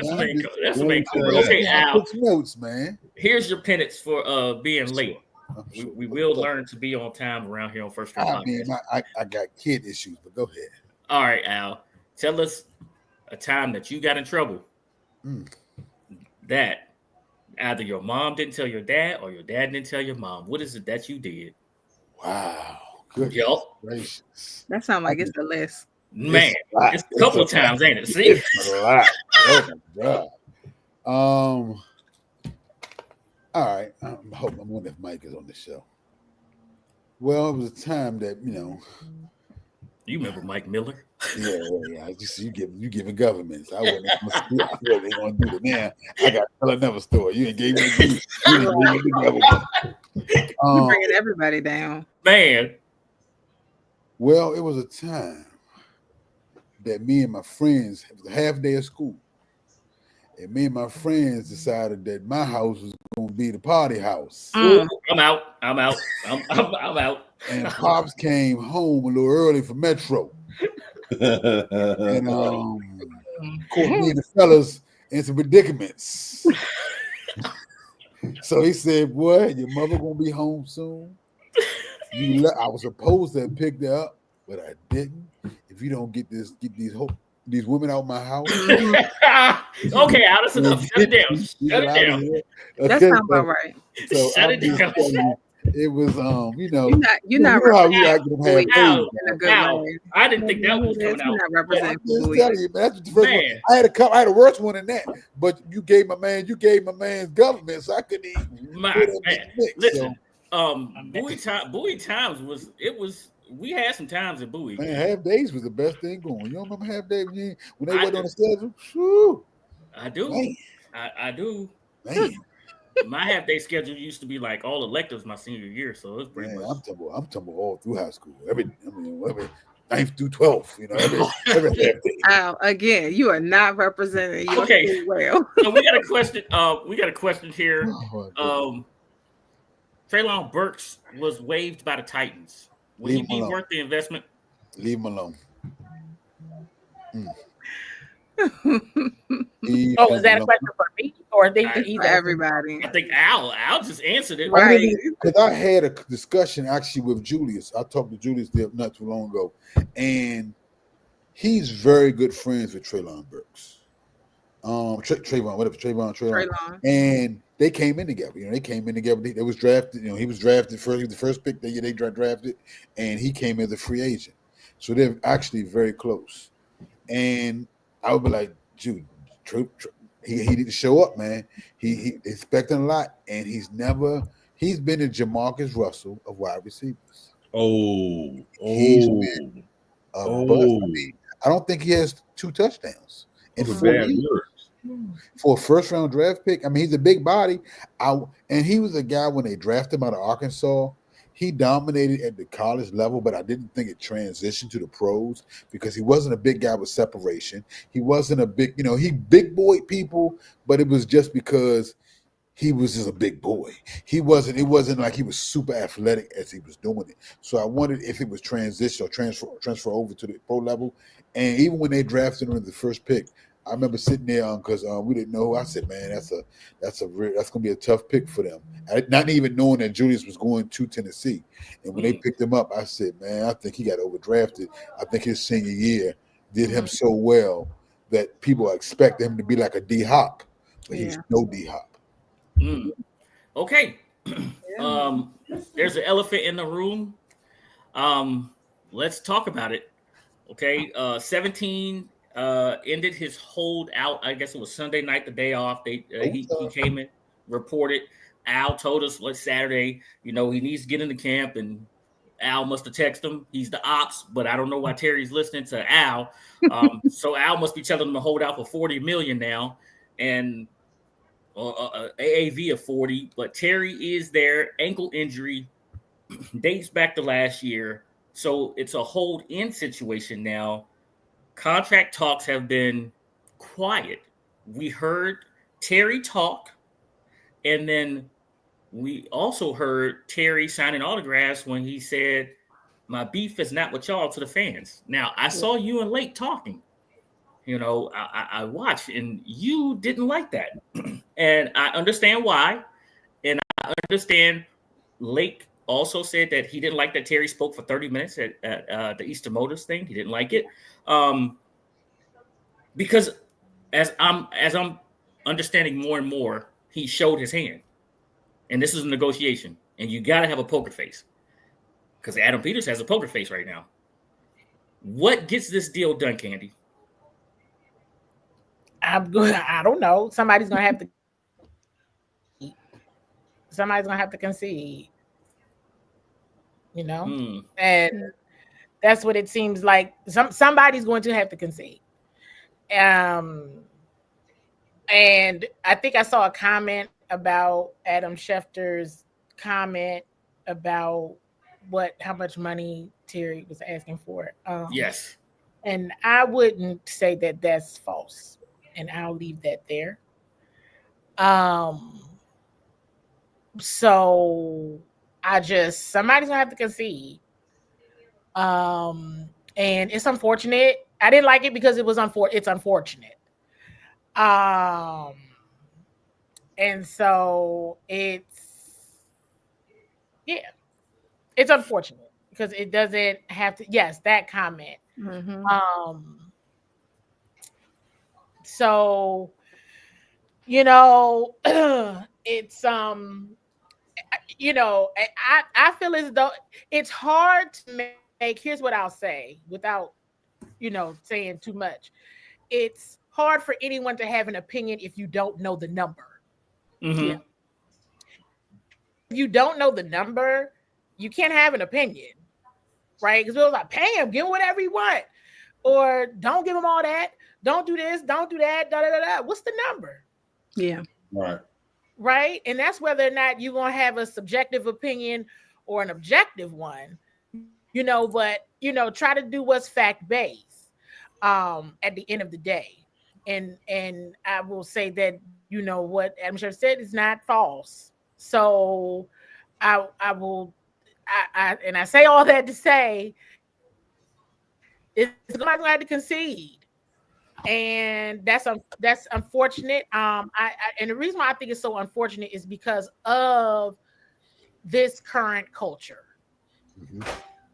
That's the main culprit. Okay, Al. Notes, man. Here's your penance for being late. We will learn to be on time around here on First Street Podcast. I got kid issues, but go ahead. All right, Al. Tell us a time that you got in trouble. That either your mom didn't tell your dad or your dad didn't tell your mom. What is it that you did? Wow. Good. Gracious. That sounds like it's the list. Man, it's a couple of times, ain't it? See? It's a lot. Oh my God. All right. I'm wondering if Mike is on the show. Well, it was a time that, You remember Mike Miller? Yeah. You giving governments. I wasn't going to do it now. I got to tell another story. You ain't gave me the government. You're bringing everybody down. Man. Well, it was a time that me and my friends, it was a half day of school. And me and my friends decided that my house was going to be the party house. I'm out. I'm out. And Pops came home a little early for Metro. And caught me and the fellas in some predicaments. So he said, boy, your mother going to be home soon. I was supposed to have picked her up, but I didn't. If you don't get these women out of my house. Okay, Al, that's enough. Shut it down. Shut it down. That sounds about right. So shut it down. It was you're not how you act in a good way. I didn't think that was coming out. You're not representing you, that's the first one. I had a worse one than that, but you gave my man's government, so I couldn't even listen. Bowie times was we had some times at Bowie. Man, half days was the best thing going. You don't remember half day when they went on the schedule? Whew. I do. Man. I do. Man. My half day schedule used to be like all electives my senior year, so it's pretty much. I'm talking all through high school. Every 9th through 12th, every half day. Again, you are not representing your school well. So we got a question here. Treylon Burks was waived by the Titans. Would he be worth the investment? Leave him alone. Is that a question for me or for everybody? I think Al just answered it. Right. Because I had a discussion actually with Julius. I talked to Julius not too long ago, and he's very good friends with Treylon Burks. Trayvon. And they came in together. They was drafted. He was drafted first. He was the first pick that they drafted, and he came as a free agent. So they're actually very close. And I would be like, Jude, he need to show up, man. He expecting a lot, and he's been a Jamarcus Russell of wide receivers. He's been a bust. I don't think he has 2 touchdowns in 4 years. For a first round draft pick. I mean, he's a big body. And he was a guy when they drafted him out of Arkansas. He dominated at the college level, but I didn't think it transitioned to the pros because he wasn't a big guy with separation. He wasn't a big, he big boy people, but it was just because he was just a big boy. It wasn't like he was super athletic as he was doing it. So I wondered if it was transition or transfer over to the pro level. And even when they drafted him in the first pick, I remember sitting there because we didn't know. I said, "Man, that's going to be a tough pick for them." Not even knowing that Julius was going to Tennessee, and when they picked him up, I said, "Man, I think he got overdrafted. I think his senior year did him so well that people expect him to be like a D Hop, but he's no D Hop." Mm. Okay. um, there's an elephant in the room. Um, let's talk about it. Okay. 17 ended his hold out. I guess it was Sunday night, the day off. He came in, reported. Al told us like Saturday, he needs to get into camp, and Al must have texted him. He's the ops, but I don't know why Terry's listening to Al. So Al must be telling him to hold out for 40 million now, and AAV of 40. But Terry is there, ankle injury, dates back to last year. So it's a hold in situation now. Contract talks have been quiet. We heard Terry talk, and then we also heard Terry signing autographs when he said, "My beef is not with y'all," to the fans. Now, I saw you and Lake talking. I watched, and you didn't like that. And I understand why. And I understand Lake also said that he didn't like that Terry spoke for 30 minutes at the Easter Motors thing. He didn't like it. Because as I'm understanding more and more, he showed his hand. And this is a negotiation. And you got to have a poker face. Because Adam Peters has a poker face right now. What gets this deal done, Candi? I don't know. Somebody's gonna have to concede. And that's what it seems like. Somebody's going to have to concede. And I think I saw a comment about Adam Schefter's comment about how much money Terry was asking for. Yes. And I wouldn't say that that's false. And I'll leave that there. So somebody's gonna have to concede. And it's unfortunate. I didn't like it because it's unfortunate. And so it's unfortunate because it doesn't have to. Yes, that comment. Mm-hmm. So it's I feel as though it's hard to make. Here's what I'll say without saying too much. It's hard for anyone to have an opinion if you don't know the number. Mm-hmm. Yeah. If you don't know the number, you can't have an opinion, right? Because we're like, pay him, give him whatever you want, or don't give him all that. Don't do this, don't do that. Da da da da. What's the number? Yeah. Right. And that's whether or not you're gonna have a subjective opinion or an objective one. But try to do what's fact-based at the end of the day. And I will say that what Adam Schefter said is not false. So I say all that to say it's gonna have to concede. And that's unfortunate. And the reason why I think it's so unfortunate is because of this current culture. Mm-hmm.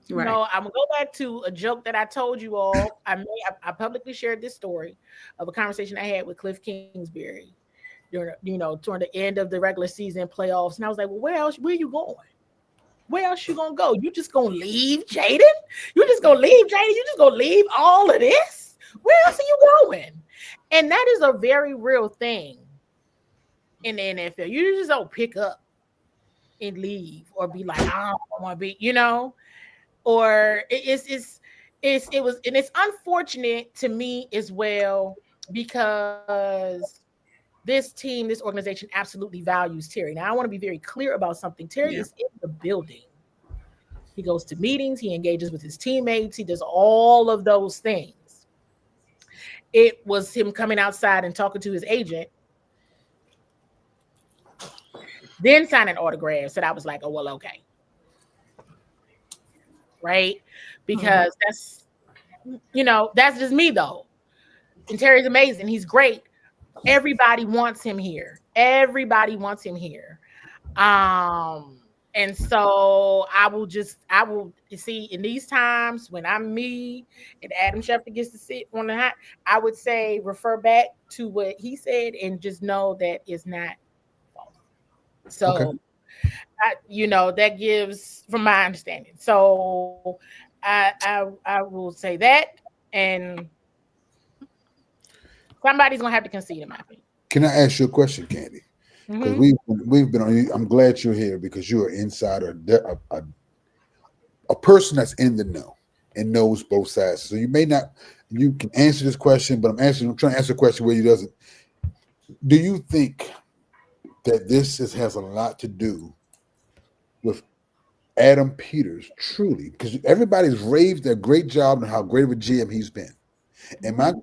Right. I'm gonna go back to a joke that I told you all. I publicly shared this story of a conversation I had with Cliff Kingsbury during the end of the regular season playoffs, and I was like, "Well, where you going? Where else you gonna go? You just gonna leave Jaden? You just gonna leave all of this? Where else are you going?" And that is a very real thing in the NFL. You just don't pick up and leave or be like, "I don't want to be," Or it's unfortunate to me as well because this organization absolutely values Terry. Now I want to be very clear about something. Terry is in the building. He goes to meetings, he engages with his teammates, he does all of those things. It was him coming outside and talking to his agent, then signing autographs that I was like, oh, well, okay. Right? Because that's just me though. And Terry's amazing. He's great. Everybody wants him here. And so I will see in these times when I'm me and Adam Schefter gets to sit on the hot, I would say refer back to what he said and just know that it's not false. So, Okay. that gives, from my understanding. So, I will say that, and somebody's gonna have to concede, in my opinion. Can I ask you a question, Candy? Because Mhm. we've been on. I'm glad you're here because you're an insider, a person that's in the know and knows both sides. So you may not, you can answer this question, but I'm trying to answer a question where you doesn't. Do you think that has a lot to do with Adam Peters, truly? Because everybody's raved a great job and how great of a GM he's been. And my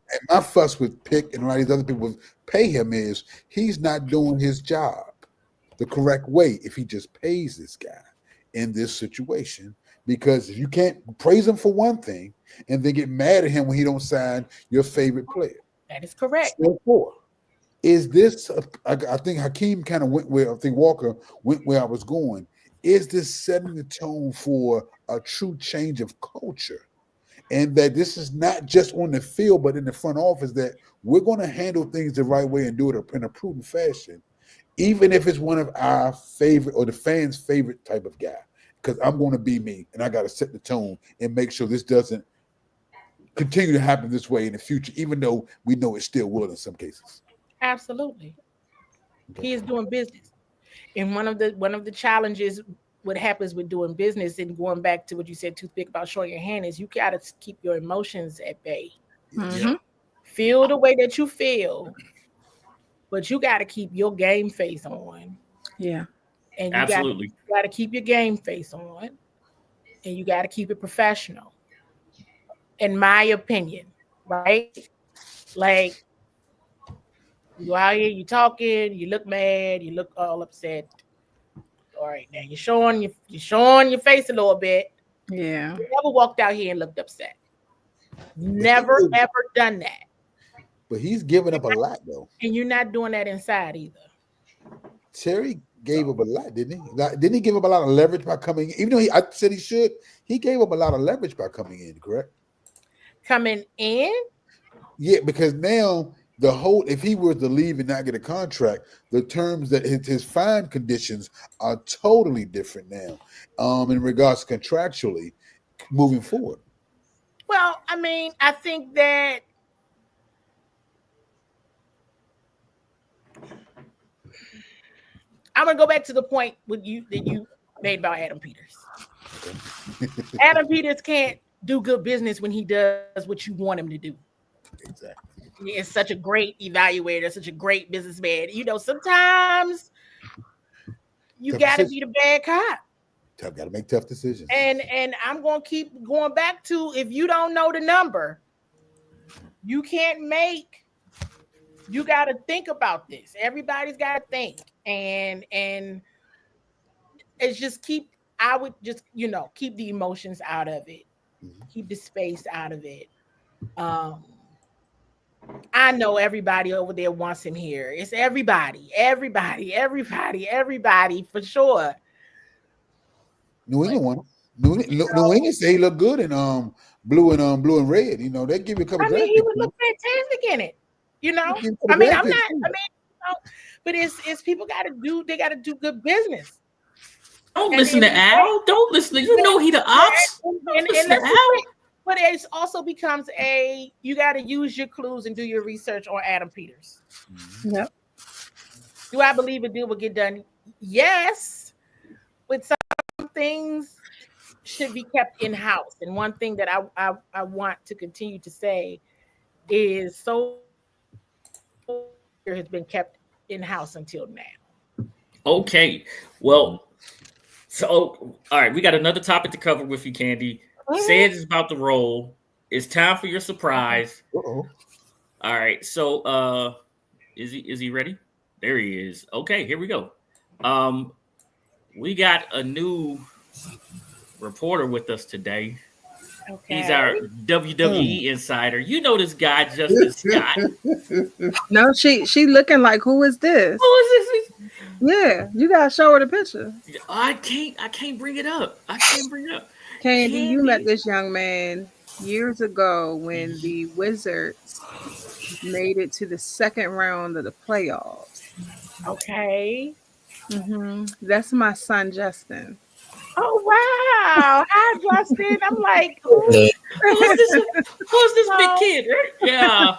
fuss with Pick and a lot of these other people pay him is he's not doing his job the correct way if he just pays this guy in this situation. Because if you can't praise him for one thing and then get mad at him when he don't sign your favorite player. That is correct. Therefore, is this? I think Hakeem kind of went where I think Walker went where I was going. Is this setting the tone for a true change of culture? And that this is not just on the field, but in the front office, that we're going to handle things the right way and do it in a prudent fashion, even if it's one of our favorite or the fans' favorite type of guy. Because I'm going to be me, and I got to set the tone and make sure this doesn't continue to happen this way in the future, even though we know it still will in some cases. Absolutely. He is doing business. And one of the challenges, what happens with doing business, and going back to what you said, Toothpick, about showing your hand, is you got to keep your emotions at bay. Mhm. Feel the way that you feel, but you got to keep your game face on. Yeah. And you Absolutely. got to keep your game face on, and you got to keep it professional. In my opinion, right? Like, you go out here, you talking, you look mad, you look all upset. All right, now you're showing your face a little bit. Yeah. You never walked out here and looked upset. Never ever done that. But he's giving up a lot, though. And you're not doing that inside either. Terry gave up a lot, didn't he? Didn't he give up a lot of leverage by coming in? Even though I said he should, he gave up a lot of leverage by coming in, correct? Coming in? Yeah, because now if he were to leave and not get a contract, the terms that his fine conditions are totally different now, in regards contractually moving forward. Well, I mean, I think that I'm gonna go back to the point that you made about Adam Peters. Adam Peters can't do good business when he does what you want him to do. Exactly. He is such a great evaluator, such a great businessman. Sometimes you got to be the bad cop. Got to make tough decisions. And I'm going to keep going back to, if you don't know the number, you got to think about this. Everybody's got to think. And it's just I would just, keep the emotions out of it. Mm-hmm. Keep the space out of it. I know everybody over there wants him here. It's everybody for sure. New England won. New England say he looked good in blue and red. They give you a couple. He would look fantastic in it. But it's people got to do good business. Don't listen to Al. Don't listen to, he the ops. But it also becomes you got to use your clues and do your research on Adam Peters. Yep. Do I believe a deal will get done? Yes. But some things should be kept in-house. And one thing that I want to continue to say is has been kept in-house until now. Okay. Well, so all right, we got another topic to cover with you, Candy. Said is about to roll. It's time for your surprise. Uh-oh. All right. So is he ready? There he is. Okay, here we go. We got a new reporter with us today. Okay. He's our WWE insider. You know this guy, Justin Scott. No, she looking like, who is this? Who is this? Yeah, you gotta show her the picture. I can't bring it up. Candy, you met this young man years ago when the Wizards made it to the second round of the playoffs. Okay. That's my son, Justin. Oh wow! Hi, Justin. I'm like, Who's this? Who's this big no, kid? Right? Yeah.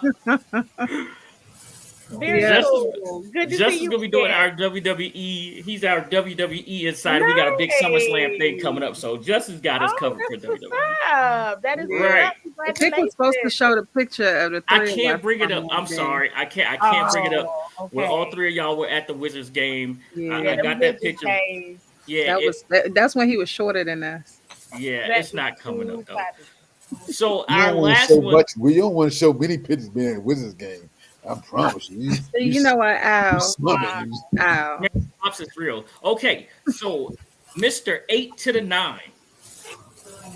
very Yeah. cool. Good to see Justin's you gonna be doing again. our WWE. He's our WWE insider. We got a big SummerSlam thing coming up, so Justin's got us Oh, covered for that's what's WWE. up. That is what's Yeah. Right. up. The pic was supposed to Congratulations. show the picture of the I three of can't us bring it from up. that I'm day. sorry. I can't bring it up. Oh, Where all okay. three of y'all were at the Wizards game. Yeah. Yeah, I them got that Wizards picture. days. Yeah, That's when he was shorter than us. That it's is not coming too up though. funny. So You our don't want to last show one. much. We don't want to show many pictures being in a Wizards game. I promise you. You know what, You Al? swimming. Al. Pops is real. Okay, so Mr. 8 to the 9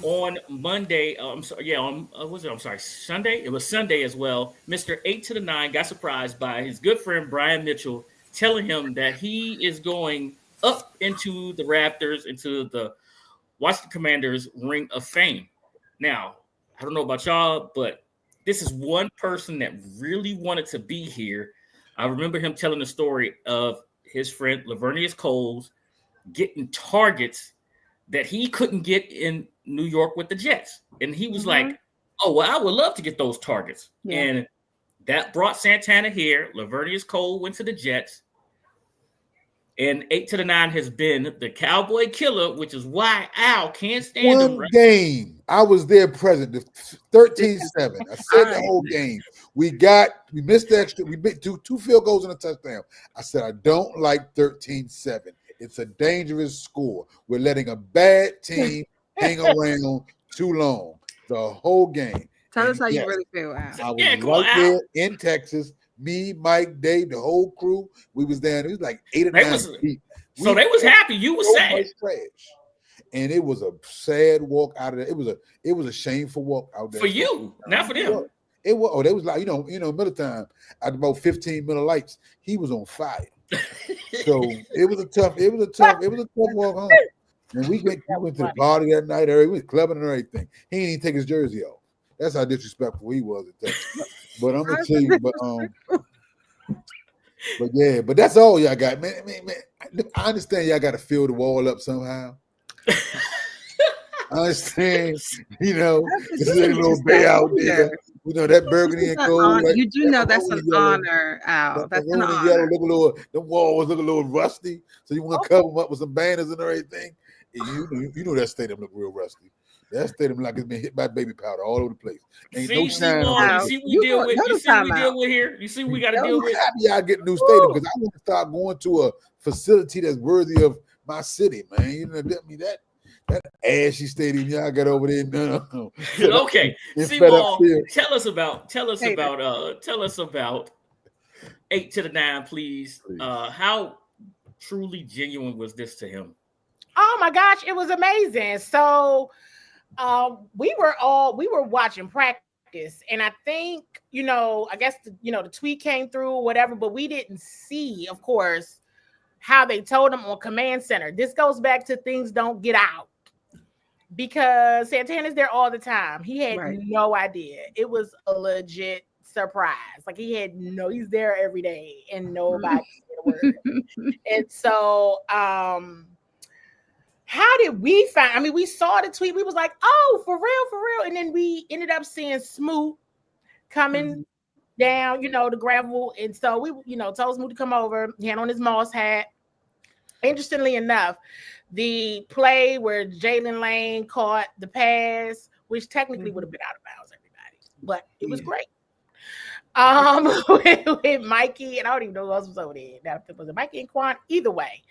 on Monday. I'm sorry, yeah, on was it? I'm sorry, Sunday. It was Sunday as well. Mr. 8 to the 9 got surprised by his good friend Brian Mitchell telling him that he is going up into the Raptors, into the Washington Commanders Ring of Fame. Now, I don't know about y'all, but this is one person that really wanted to be here. I remember him telling the story of his friend Lavernius Coles getting targets that he couldn't get in New York with the Jets. And he was like, oh, well, I would love to get those targets. Yeah. And that brought Santana here. Lavernius Cole went to the Jets. And 8 to the 9 has been the Cowboy Killer, which is why Al can't stand him. One Right? game. I was there present. 13-7. I said the whole game. We missed the extra. We missed two field goals and a touchdown. I said, I don't like 13-7. It's a dangerous score. We're letting a bad team hang around too long. The whole game. Tell And us how yes, you really feel, Al. I was Yeah, come right on, Al. there in Texas. Me, Mike, Dave, the whole crew. We was down. It was like 8 or 9 deep. So they was happy. You was so sad. much trash. And it was a sad walk out of there. It was a shameful walk out there For you, not for them. It was. Oh, they was like, middle time at about 15 Miller Lights, he was on fire. So it was a tough walk home. And we went to the party that night. We was clubbing and everything. He didn't even take his jersey off. That's how disrespectful he was at that. But I'm gonna tell you, but yeah, but that's all y'all got, man. I understand y'all got to fill the wall up somehow. I understand, this little bay out there. That burgundy and gold. You do know that's an honor, Al. That's an honor. Yellow, the walls look a little rusty, so you want to cover them up with some banners and everything. And you know that stadium look real rusty. That stadium like it's been hit by baby powder all over the place. Ain't no shine. You see we deal with. You see we deal with here. You see we got to deal with. Happy y'all get a new stadium because I want to start going to a facility that's worthy of my city, man. You know that ashy stadium y'all got over there. No. Okay, CWall, tell us about 8 to the 9, please. How truly genuine was this to him? Oh my gosh, it was amazing. So we were watching practice, and I think, I guess the tweet came through or whatever, but we didn't see, of course, how they told him on Command Center. This goes back to things don't get out, because Santana's there all the time. He had no idea. It was a legit surprise. Like he's there every day and nobody said a word. And so how did we find? I mean, we saw the tweet. We was like, oh, for real. And then we ended up seeing Smoot coming down, the gravel. And so we, told Smoot to come over. He had on his Moss hat. Interestingly enough, the play where Jalen Lane caught the pass, which technically would have been out of bounds, everybody, but it was great. With Mikey, and I don't even know who else was over there. Now, was it Mikey and Quan? Either way.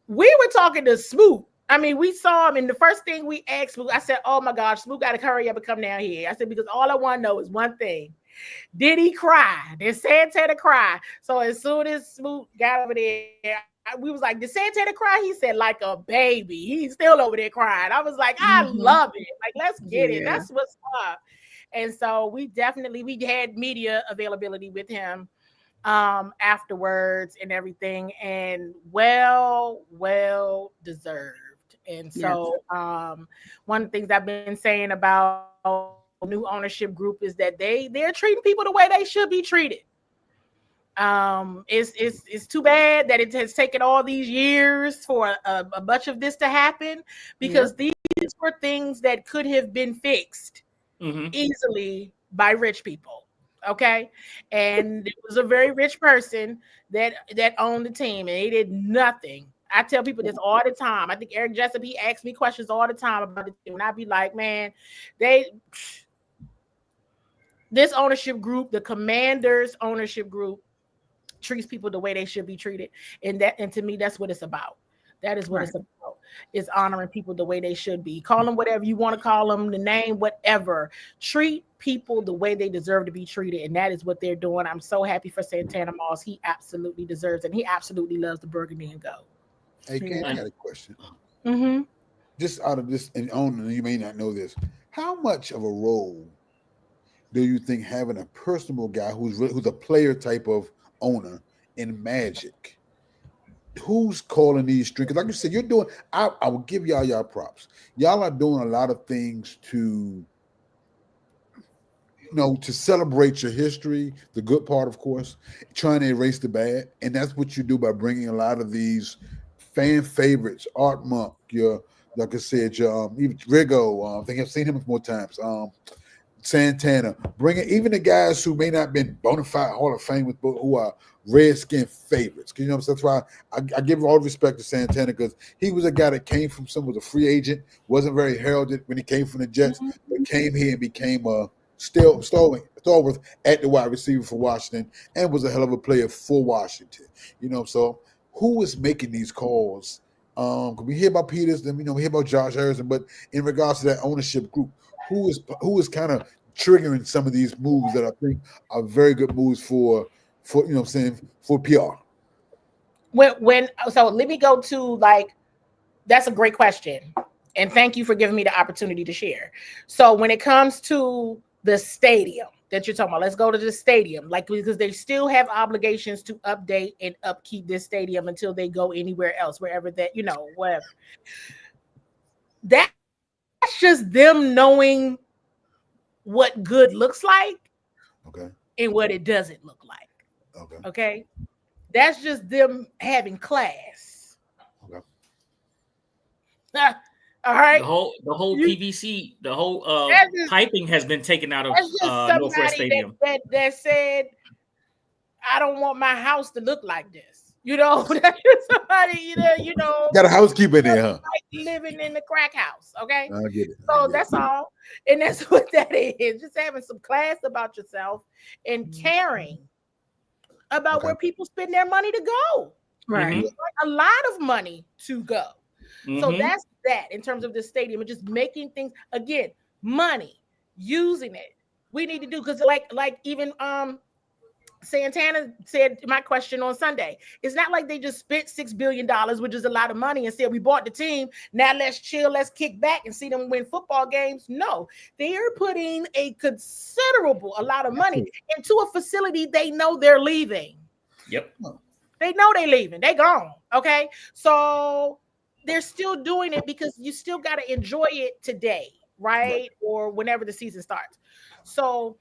We were talking to Smoot. I mean, we saw him, and the first thing we asked Smoot, I said, oh my gosh, Smoot got to hurry up and come down here. I said, because all I want to know is one thing. Did he cry? Did Santana cry? So as soon as Smoot got over there, we was like, did Santana cry? He said, like a baby. He's still over there crying. I was like, I love it. Like, let's get it. That's what's up. And so we had media availability with him afterwards and everything, and well deserved. And so one of the things I've been saying about new ownership group is that they're treating people the way they should be treated. It's too bad that it has taken all these years for a bunch of this to happen, because these were things that could have been fixed easily by rich people. Okay, and it was a very rich person that owned the team, and they did nothing. I tell people this all the time. I think Eric Jessup, he asks me questions all the time about the team, and I'd be like, man, this ownership group, the Commanders ownership group, treats people the way they should be treated, and to me, that's what it's about. That is what it's about. It's honoring people the way they should be. Call them whatever you want to call them, the name, whatever. Treat people the way they deserve to be treated, and that is what they're doing. I'm so happy for Santana Moss. He absolutely deserves it, and he absolutely loves the burgundy and gold. Hey, Ken, I got a question. Mm-hmm. Just out of this, and you may not know this, how much of a role do you think having a personal guy who's a player type of owner in Magic? Who's calling these strings? Like you said, you're doing. I will give y'all props. Y'all are doing a lot of things to, to celebrate your history, the good part, of course, trying to erase the bad, and that's what you do by bringing a lot of these fan favorites. Art Monk, like I said, even Rigo. I think I've seen him more times. Santana, bringing even the guys who may not have been bona fide Hall of Fame, but who are Redskin favorites. You know, so that's why I give all respect to Santana, because he was a guy that came from was a free agent, wasn't very heralded when he came from the Jets, but came here and became a stalwart at the wide receiver for Washington, and was a hell of a player for Washington. So who is making these calls? We hear about Peters, then we hear about Josh Harrison, but in regards to that ownership group, who is kind of triggering some of these moves that I think are very good moves for for PR? So let me go to that's a great question, and thank you for giving me the opportunity to share. So when it comes to the stadium that you're talking about, let's go to the stadium, because they still have obligations to update and upkeep this stadium until they go anywhere else, wherever that whatever. That's just them knowing what good looks like, okay, and what it doesn't look like. Okay. That's just them having class. Okay. All right. The whole PVC, the whole piping has been taken out of Northwest Stadium. That said, I don't want my house to look like this. That's just somebody, got a housekeeper in there, huh? Like living in the crack house. Okay. I get it. So that's all. And that's what that is. Just having some class about yourself and caring about where people spend their money to go. Right. A lot of money to go. So that's that in terms of the stadium, and just making things, again, money, using it. We need to do, because like even Santana said my question on Sunday, it's not like they just spent $6 billion, which is a lot of money, and said we bought the team, now let's chill, let's kick back and see them win football games. No, they are putting a lot of money into a facility they know they're leaving. Yep. They know they're leaving. They gone. Okay. So they're still doing it because you still got to enjoy it today, right? Or whenever the season starts. So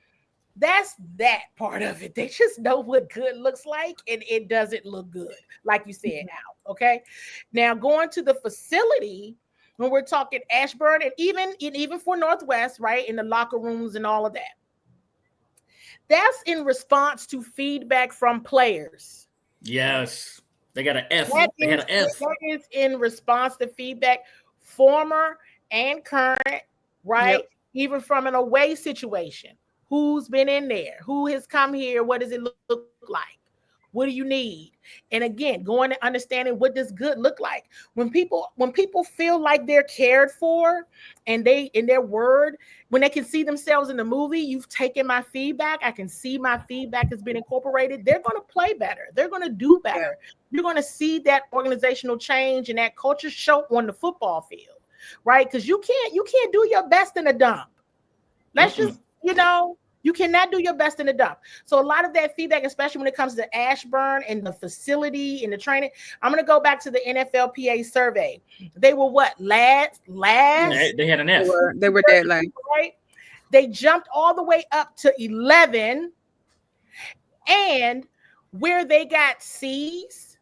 that's that part of it. They just know what good looks like, and it doesn't look good, like you said, Al. Okay. Now going to the facility, when we're talking Ashburn, and even for Northwest, right, in the locker rooms and all of that, that's in response to feedback from players. Yes, they got an F. They had an F. That is in response to feedback, former and current, right? Yep. Even from an away situation. Who's been in there? Who has come here? What does it look like? What do you need? And again, going and understanding what does good look like. When people feel like they're cared for, and they in their word, when they can see themselves in the movie, you've taken my feedback, I can see my feedback has been incorporated, they're going to play better. They're going to do better. You're going to see that organizational change and that culture show on the football field, right? Because you can't do your best in a dump. Let's just, you cannot do your best in the dump. So a lot of that feedback, especially when it comes to Ashburn and the facility and the training, I'm going to go back to the NFLPA survey. They were what? Last? They had an F. They were dead last. Right? They jumped all the way up to 11. And where they got C's,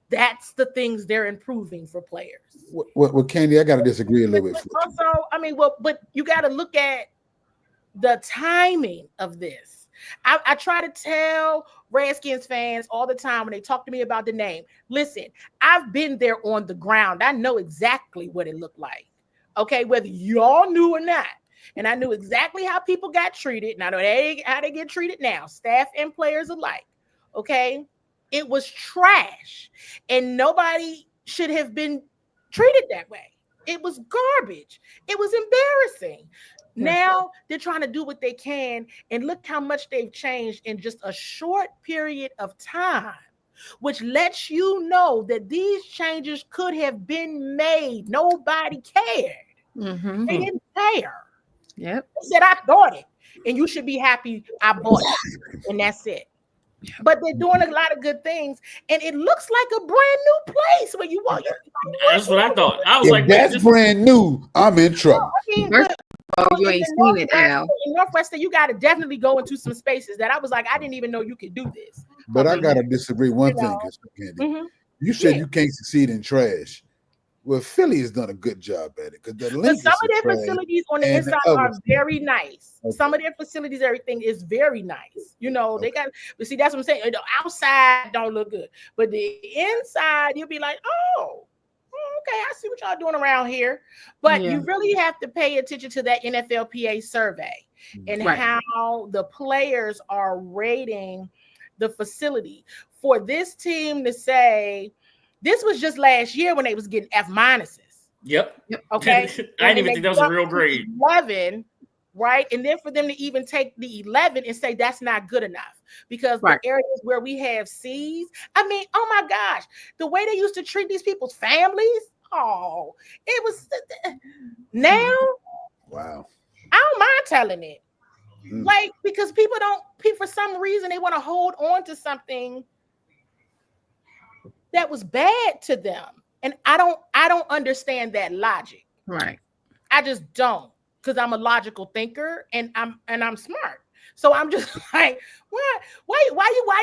that's the things they're improving for players. Well, Candy, I got to disagree a little bit. Also, I mean, but you got to look at the timing of this. I try to tell Redskins fans all the time when they talk to me about the name, listen, I've been there on the ground. I know exactly what it looked like. Okay, whether y'all knew or not. And I knew exactly how people got treated. And I know how they get treated now, staff and players alike. Okay, it was trash. And nobody should have been treated that way. It was garbage. It was embarrassing. Now they're trying to do what they can, and look how much they've changed in just a short period of time, which lets you know that these changes could have been made. Nobody cared. They didn't care. Yep. They said, I bought it, and you should be happy I bought it, and that's it. But they're doing a lot of good things, and it looks like a brand new place when you walk. That's what I thought. I was If like, that's brand new, I'm in trouble. You ain't seen it now. In Northwestern, you got to definitely go into some spaces that I was like, I didn't even know you could do this. But I got to disagree one thing, Candy. You said you can't succeed in trash. Well, Philly has done a good job at it because some of their facilities on the inside are very nice. Okay. Some of their facilities, everything is very nice. You know, they got, but see, that's what I'm saying. The outside don't look good, but the inside, you'll be like, oh, okay, I see what y'all doing around here. But you really have to pay attention to that NFLPA survey and how the players are rating the facility. For this team to say, this was just last year when they was getting F minuses. Yep. Okay. I didn't even think that was a real grade. 11, right? And then for them to even take the 11 and say that's not good enough because the areas where we have C's, I mean, oh my gosh, the way they used to treat these people's families. Oh, it was now. Wow. I don't mind telling it. Like, because people for some reason, they want to hold on to something that was bad to them. And I don't understand that logic. Right. I just don't, because I'm a logical thinker and I'm smart. So I'm just like, why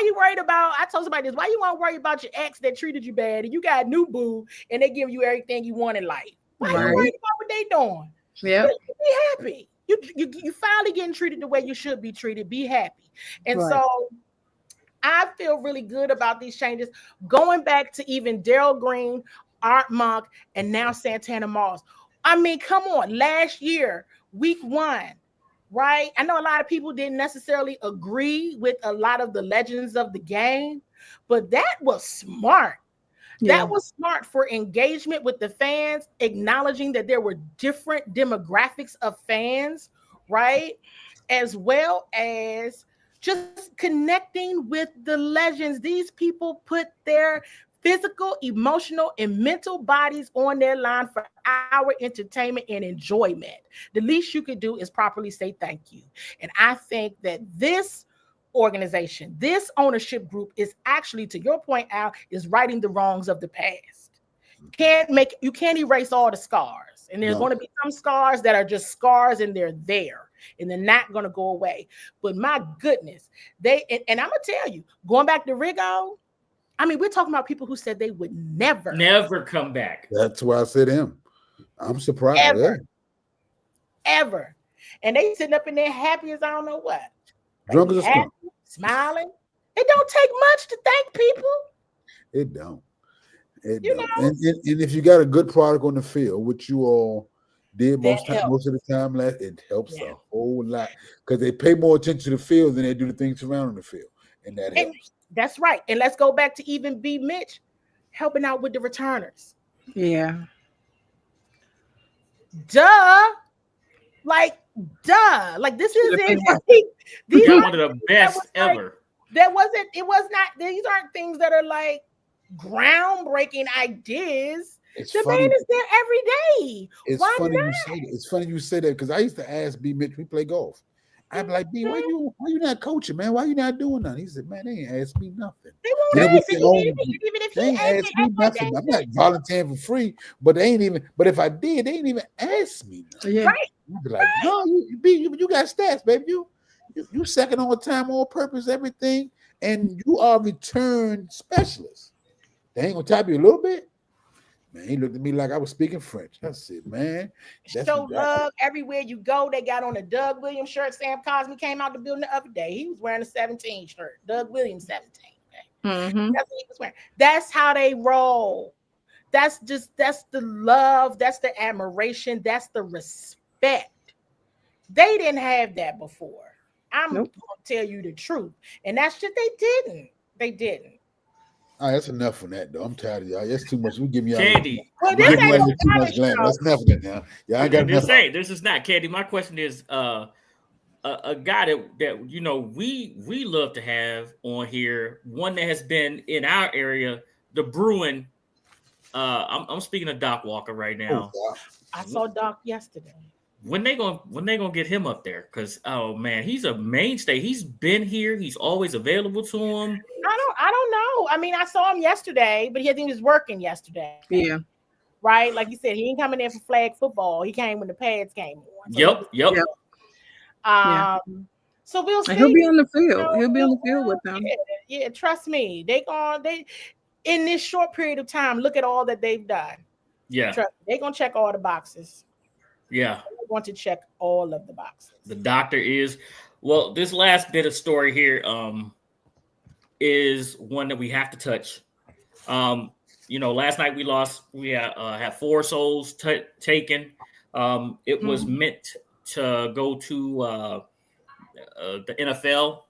you worried about, I told somebody this, why you want to worry about your ex that treated you bad and you got a new boo and they give you everything you want in life? Why you worried about what they doing? Yeah. Be happy. You finally getting treated the way you should be treated. Be happy. And so I feel really good about these changes. Going back to even Daryl Green, Art Monk, and now Santana Moss. I mean, come on. Last year, week 1, right? I know a lot of people didn't necessarily agree with a lot of the legends of the game, but that was smart. Yeah. That was smart for engagement with the fans, acknowledging that there were different demographics of fans, right? As well as just connecting with the legends. These people put their physical, emotional, and mental bodies on their line for our entertainment and enjoyment. The least you could do is properly say thank you. And I think that this organization, this ownership group is actually, to your point, Al, is righting the wrongs of the past. You can't erase all the scars. And there's going to be some scars that are just scars and they're there and they're not going to go away. But my goodness, and I'm going to tell you, going back to Rigo, I mean, we're talking about people who said they would never come back. That's why I said him. I'm surprised. Ever. And they sitting up in there happy as I don't know what. Drunk as a skunk. Smiling. It don't take much to thank people. It don't. And if you got a good product on the field, which you all did most of the time, it helps a whole lot because they pay more attention to the field than they do the things surrounding the field, and that helps. That's right. And let's go back to even B. Mitch helping out with the returners. Yeah. Duh. Like this is it. These are one of the best ever. These aren't things that are like groundbreaking ideas. The man is there every day. It's funny you say that because I used to ask B. Mitch, we play golf. I'd be like, B, why you not coaching, man? Why you not doing nothing? He said, man, they ain't asked me nothing. They won't ask me even if they ain't asked me nothing. I'm not volunteering for free, but they ain't even. But if I did, they ain't even ask me nothing. Yeah. Right. I'd be like, no, you got stats, baby. You second on time, all purpose, everything. and you are a return specialist. They ain't gonna tap you a little bit. Man, he looked at me like I was speaking French. I said, man, that's show love everywhere you go. They got on a Doug Williams shirt. Sam Cosmi came out the building the other day. He was wearing a 17 shirt. Doug Williams 17. Mm-hmm. That's what he was wearing. That's how they roll. That's the love. That's the admiration. That's the respect. They didn't have that before. I'm gonna tell you the truth. And that's just They didn't. All right, that's enough on that, though. I'm tired of y'all. That's too much. We give y'all Candy. Well, too this ain't much glam. That's enough of that now. Yeah, I got enough. This is not Candy. My question is a guy that you know we love to have on here, one that has been in our area, the Bruin. I'm speaking of Doc Walker right now. I saw Doc yesterday. When they gonna get him up there? Because oh man, he's a mainstay. He's been here. He's always available to him. I don't know. I mean, I saw him yesterday, but he was working yesterday. Yeah. Right, like you said, he ain't coming in for flag football. He came when the pads came on. So Yep. So we'll see. And he'll be on the field. He'll be on the field with them. Yeah, trust me. They in this short period of time, look at all that they've done. Yeah. They're gonna check all the boxes. Yeah. They want to check all of the boxes. The doctor is this last bit of story here is one that we have to touch. Last night we had 4 souls taken. It was meant to go to the NFL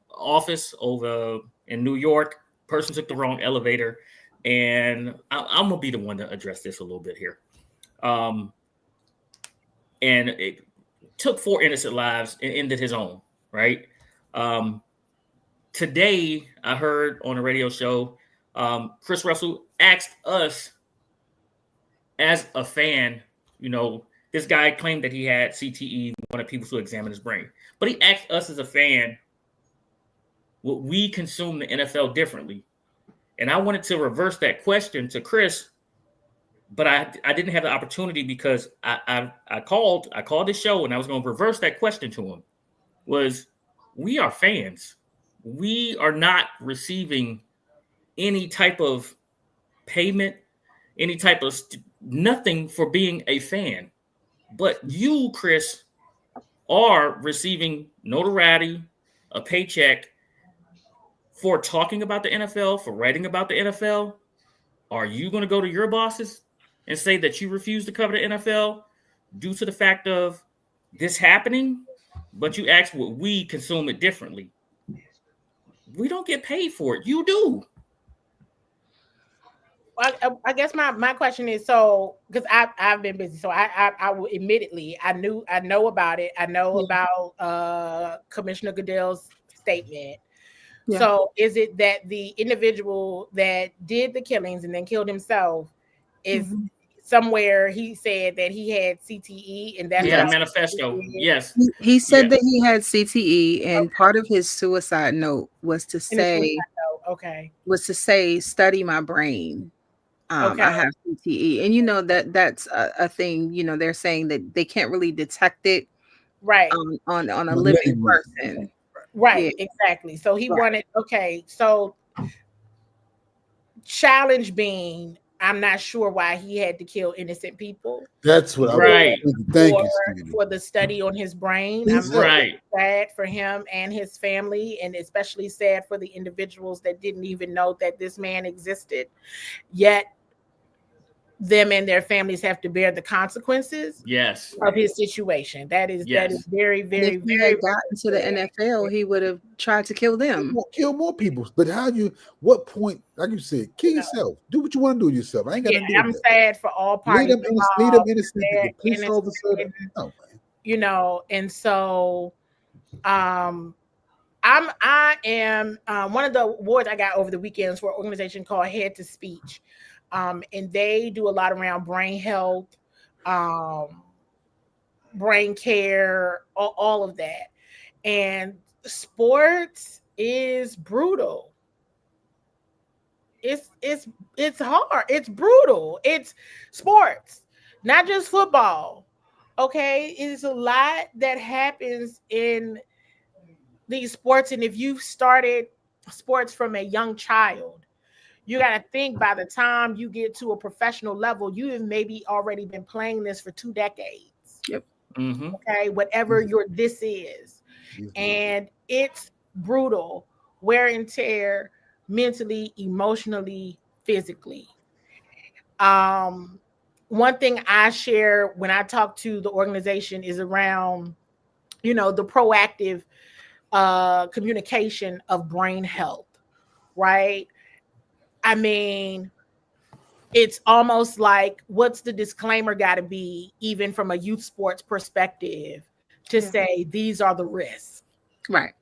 office over in New York. Person took the wrong elevator, and I'm gonna be the one to address this a little bit here. And it took 4 innocent lives and ended his own, right? Today, I heard on a radio show, Chris Russell asked us as a fan, this guy claimed that he had CTE, wanted people to examine his brain. But he asked us as a fan, would we consume the NFL differently? And I wanted to reverse that question to Chris, but I didn't have the opportunity because I called this show and I was going to reverse that question to him. We are fans. We are not receiving any type of payment, any type of nothing for being a fan. But you, Chris, are receiving notoriety, a paycheck for talking about the NFL, for writing about the NFL. Are you going to go to your bosses and say that you refuse to cover the NFL due to the fact of this happening, but you ask would we consume it differently? We don't get paid for it. You do. Well, I guess my question is, so because I've been busy, so I will admittedly I know about it. I know about Commissioner Goodell's statement. Yeah. So is it that the individual that did the killings and then killed himself is somewhere he said that he had CTE and that's a manifesto? Yes. He said that he had CTE, and part of his suicide note was to say, study my brain. I have CTE, and that's a thing. They're saying that they can't really detect it right on a living person. Right, exactly. So he wanted, so challenge being, I'm not sure why he had to kill innocent people. That's what I was thinking. For the study on his brain. I'm really sad for him and his family, and especially sad for the individuals that didn't even know that this man existed. Yet them and their families have to bear the consequences of his situation. That is very, very, if he had gotten to the NFL, he would have tried to kill them. Kill more people. But what point, like you said, kill yourself. Do what you want to do with yourself. I ain't got to do I'm sad for all parties. Lead them innocent. Police officer. And so I am one of the awards I got over the weekends for an organization called Head to Speech. And they do a lot around brain health, brain care, all of that. And sports is brutal. It's hard. It's brutal. It's sports, not just football. Okay, it's a lot that happens in these sports, and if you started sports from a young child, you got to think by the time you get to a professional level, you have maybe already been playing this for 2 decades. Yep. Mm-hmm. Okay, whatever your this is, and it's brutal, wear and tear, mentally, emotionally, physically. One thing I share when I talk to the organization is around, the proactive communication of brain health, right? I mean, it's almost like, what's the disclaimer got to be, even from a youth sports perspective, to say these are the risks, Right.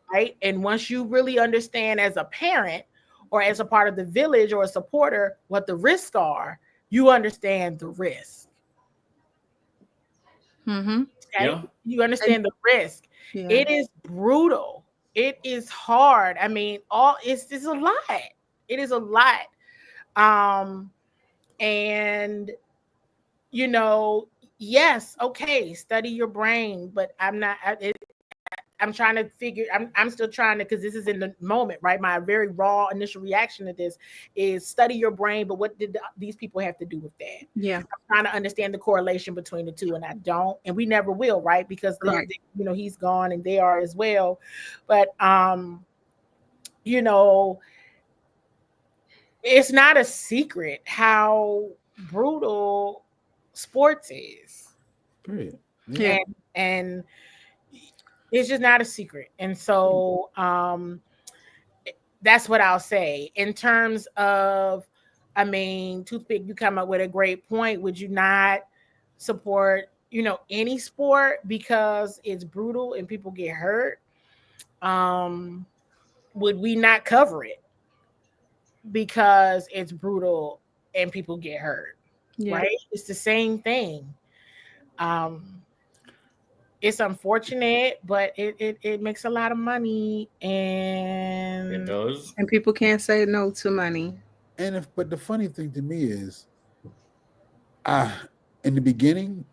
And once you really understand as a parent or as a part of the village or a supporter what the risks are, you understand the risk. Mm-hmm. Okay? Yeah. You understand the risk. Yeah. It is brutal. It is hard. I mean, it's a lot. It is a lot. And yes, okay, study your brain, but I'm trying to figure, I'm still trying to, because this is in the moment, right? My very raw initial reaction to this is study your brain, but what did these people have to do with that? Yeah. I'm trying to understand the correlation between the two, and I don't, and we never will, right? Because he's gone and they are as well. But it's not a secret how brutal sports is. Period. Yeah. And it's just not a secret. And so that's what I'll say. In terms of, Toothpick, you come up with a great point. Would you not support, any sport because it's brutal and people get hurt? Would we not cover it because it's brutal and people get hurt? Yeah. Right? It's the same thing. It's unfortunate, but it makes a lot of money, and It does. And people can't say no to money. But the funny thing to me is, in the beginning,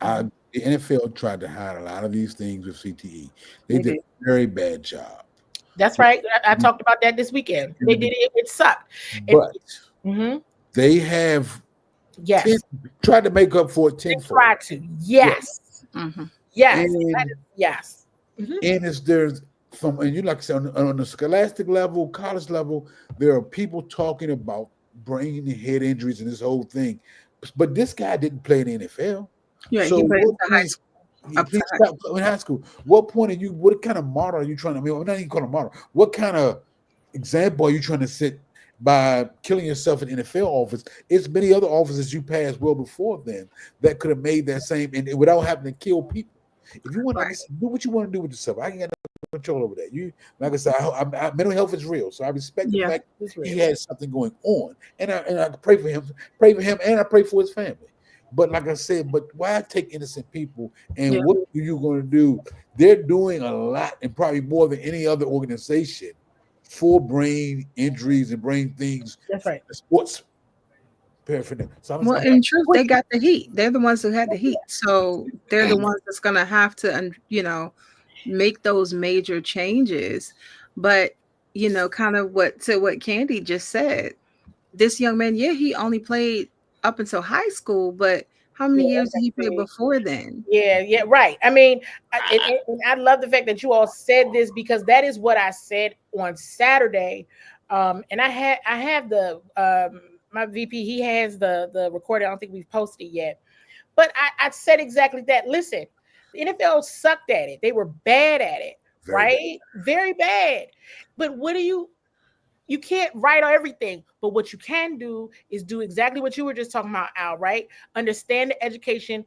the NFL tried to hide a lot of these things with CTE. They did a very bad job. That's right. I talked about that this weekend. They did it. It sucked. But they have tried to make up for it tenfold. Tried to. Yes. Mm-hmm. Yes. And, yes. And you like I said, on the scholastic level, college level, there are people talking about brain and head injuries and this whole thing. But this guy didn't play in the NFL. Yeah, so he played in high school. In high school. What point are you? What kind of model are you trying to? I'm not even calling a model. What kind of example are you trying to set by killing yourself in NFL office? It's many other offices you passed well before then that could have made that same, and without having to kill people. If you want to do what you want to do with yourself, I ain't got no control over that. You, like I said, mental health is real, so I respect the fact he has something going on, and I pray for him, and I pray for his family. But like I said, why take innocent people? And what are you going to do? They're doing a lot, and probably more than any other organization, for brain injuries and brain things. That's right. Sports paraphernalia. So in truth, they got the heat. They're the ones who had the heat, so they're the ones that's going to have to, make those major changes. But kind of what Candi just said. This young man, he only played up until high school, but how many years did he play before then? Yeah, right. I mean, I love the fact that you all said this, because that is what I said on Saturday. And I have the my VP, he has the recording. I don't think we've posted it yet, but I said exactly that. Listen, the NFL sucked at it. They were bad at it, right? Very bad. But what do you can't write on everything, but what you can do is do exactly what you were just talking about, Al, right? Understand the education,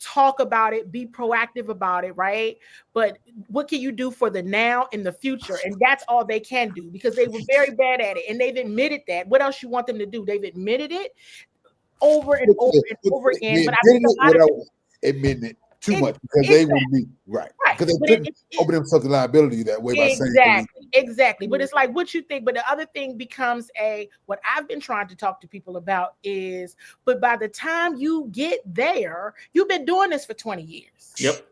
talk about it, be proactive about it, right? But what can you do for the now and the future? And that's all they can do, because they were very bad at it, and they've admitted that. What else you want them to do? They've admitted it over and over and over again. But I think a lot of admitting it too much, because they wouldn't be right. Because they couldn't open themselves to liability that way by saying exactly. But it's like what you think. But the other thing becomes what I've been trying to talk to people about is, but by the time you get there, you've been doing this for 20 years. Yep.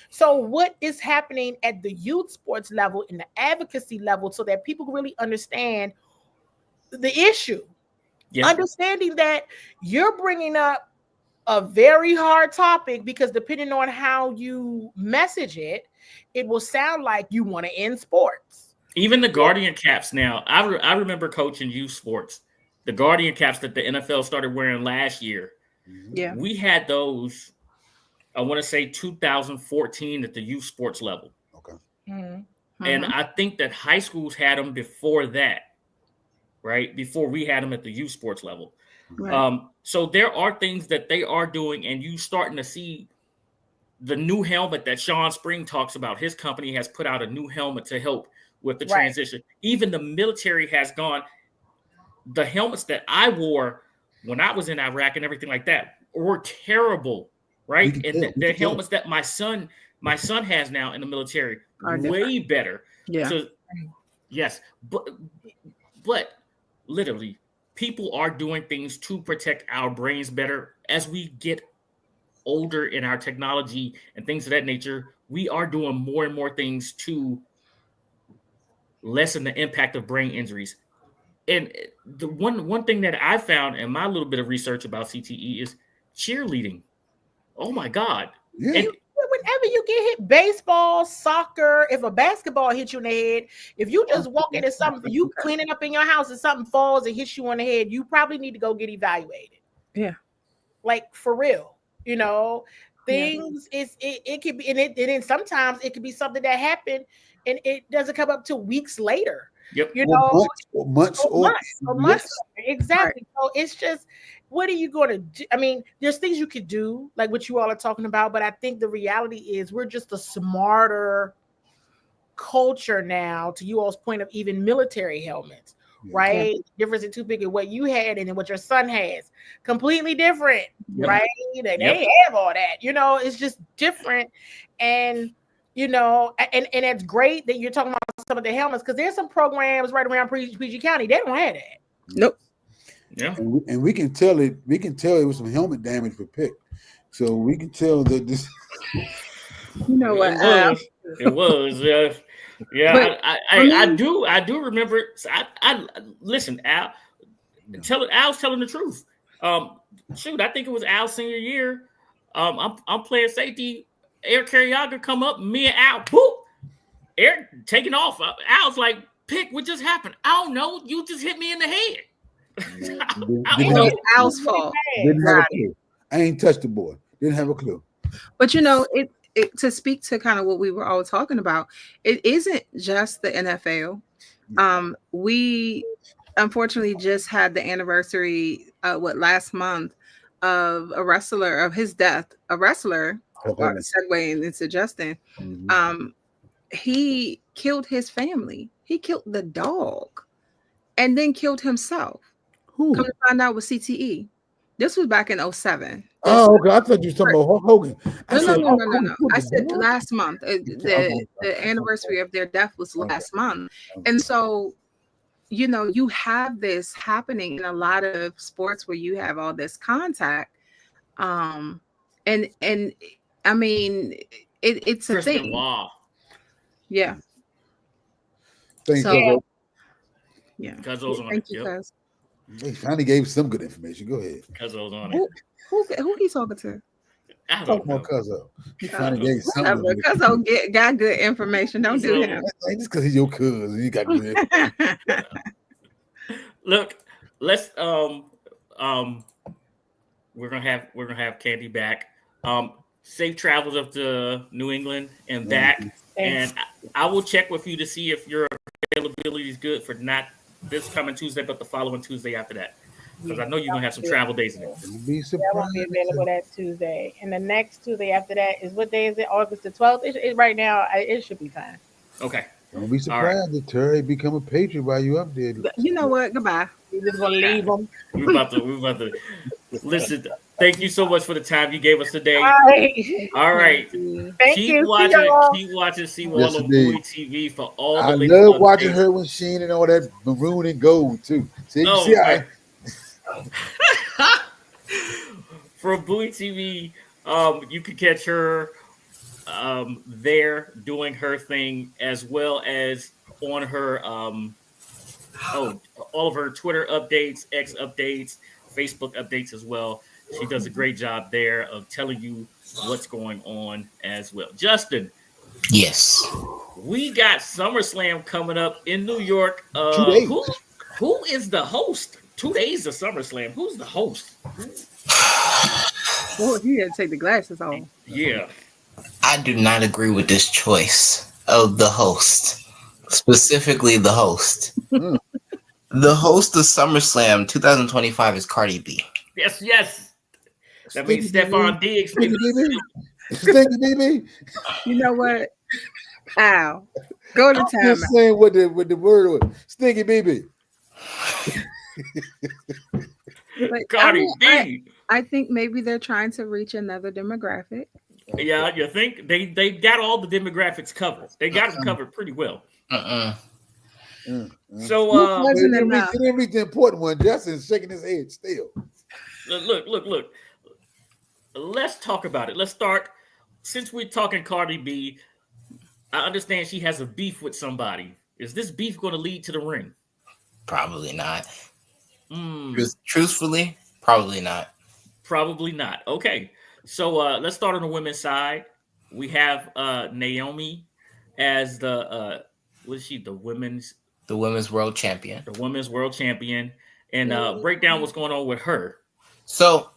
So what is happening at the youth sports level and the advocacy level so that people really understand the issue? Yeah. Understanding that you're bringing up a very hard topic because depending on how you message it, it will sound like you want to end sports. Even the Guardian caps now. I remember coaching youth sports. The Guardian caps that the NFL started wearing last year. Yeah. We had those, I want to say 2014 at the youth sports level. Okay. Mm-hmm. And I think that high schools had them before that, right? Before we had them at the youth sports level. Right. So there are things that they are doing, and you starting to see the new helmet that Sean Spring talks about. His company has put out a new helmet to help with the transition. Even the military has gone. The helmets that I wore when I was in Iraq and everything like that were terrible, right? And the helmets that my son has now in the military are way better. Yeah. So yes, but literally, people are doing things to protect our brains better as we get older in our technology and things of that nature. We are doing more and more things to lessen the impact of brain injuries. And the one thing that I found in my little bit of research about CTE is cheerleading. Oh my God. Yeah. Whenever you get hit, baseball, soccer, if a basketball hits you in the head, if you just walk into something, you cleaning up in your house and something falls and hits you on the head, you probably need to go get evaluated. Yeah. Like for real, things it could be, and then sometimes it could be something that happened and it doesn't come up till weeks later. Yep. Months. Exactly. Right. So it's just, what are you going to do? I mean, there's things you could do, like what you all are talking about, but I think the reality is we're just a smarter culture now, to you all's point of even military helmets, right? Yeah. Difference in too big of what you had and what your son has. Completely different, right? They have all that, it's just different. And and it's great that you're talking about some of the helmets, because there's some programs right around PG County, they don't have that. Nope. Yeah. And we can tell it was some helmet damage for Pick. So we can tell that this it was. Yeah. But, I do remember. I listen, Al. Al's telling the truth. I think it was Al's senior year. I'm playing safety. Eric Carriaga come up, me and Al, boop. Eric taking off. Al's like, Pick, what just happened? I don't know. You just hit me in the head. It's Al's fault. Didn't have a clue. I ain't touched the boy. Didn't have a clue. But it to speak to kind of what we were all talking about, it isn't just the NFL. We unfortunately just had the anniversary last month of a wrestler, of his death. A wrestler, segueing into Justin, he killed his family. He killed the dog and then killed himself. Who? Come to find out with CTE. This was back in 2007. Oh, okay. I thought you were talking about Hulk Hogan. No. I said last month. The anniversary of their death was last month. And so, you have this happening in a lot of sports where you have all this contact. And I mean, it's a thing. CWall. Yeah. Thank you. Yeah. Cuzzo's on Thank it. you, Cuz. They finally gave some good information. Go ahead. Cuzzo's on it. Who he talking to? I don't know. Cuzzo. He finally gave some. Cuzzo got good information. Don't do him. Just because he's your cousin, you got good. Look, let's we're gonna have Candi back. Safe travels up to New England and back. And I will check with you to see if your availability is good for not this coming Tuesday, but the following Tuesday after that. Because I know you're going to have some travel days in it. That won't be available that Tuesday. And the next Tuesday after that is, what day is it? August the 12th? Right now, it should be fine. Okay. Don't be surprised if Terry become a patron while you up there. You know what? Goodbye. We're just going to leave them. We're about to listen. Thank you so much for the time you gave us today. All right. Keep watching CWall on Bowie TV for all the latest. I love watching her when she in all that maroon and gold too. For Bowie TV, you can catch her there doing her thing, as well as on her all of her Twitter updates, X updates, Facebook updates as well. She does a great job there of telling you what's going on as well. Justin, Yes. we got SummerSlam coming up in New York. 2 days. Who is the host? 2 days of SummerSlam. Who's the host? Boy, you had to take the glasses off. Yeah. I do not agree with this choice of the host, specifically the host. The host of SummerSlam 2025 is Cardi B. Yes. That means Stephon Diggs. Stinky BB. You know what? Ow. Go to I'm time. just saying what the word was. Stinky BB. But Cardi B. I think maybe they're trying to reach another demographic. Yeah, you think they got all the demographics covered? They got them covered pretty well. So They didn't reach the important one. Justin's shaking his head still. look. Let's talk about it. Let's start. Since we're talking Cardi B, I understand she has a beef with somebody. Is this beef going to lead to the ring? Probably not. Truthfully, probably not. Probably not. Okay. So let's start on the women's side. We have Naomi as the what is she? The women's world champion. The women's world champion. And break down what's going on with her. So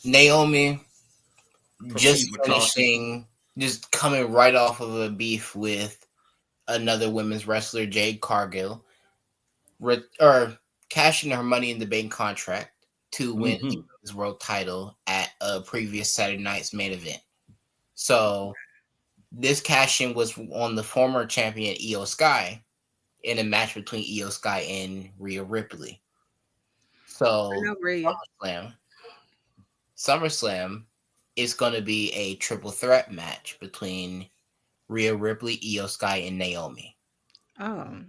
Naomi Proceed just coming right off of a beef with another women's wrestler, Jade Cargill, or cashing her Money in the Bank contract to win his world title at a previous Saturday night's main event. So this cash-in was on the former champion Io Sky in a match between Io Sky and Rhea Ripley. So SummerSlam is going to be a triple threat match between Rhea Ripley, Io Sky, and Naomi. Oh,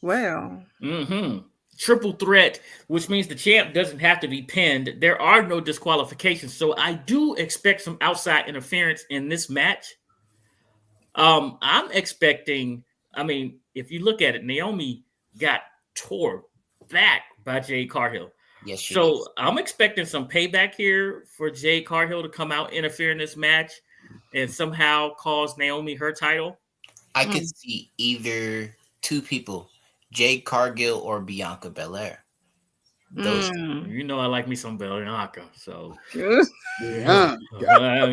well. Triple threat, which means the champ doesn't have to be pinned. There are no disqualifications. So I do expect some outside interference in this match. I'm expecting, if you look at it, Naomi got tore back by Jade Cargill. Yes, so I'm expecting some payback here for Jade Cargill to come out, interfere in this match, and somehow cause Naomi her title. I could see either two people, Jade Cargill or Bianca Belair. Those you know, I like me some Bianca, so Yeah. I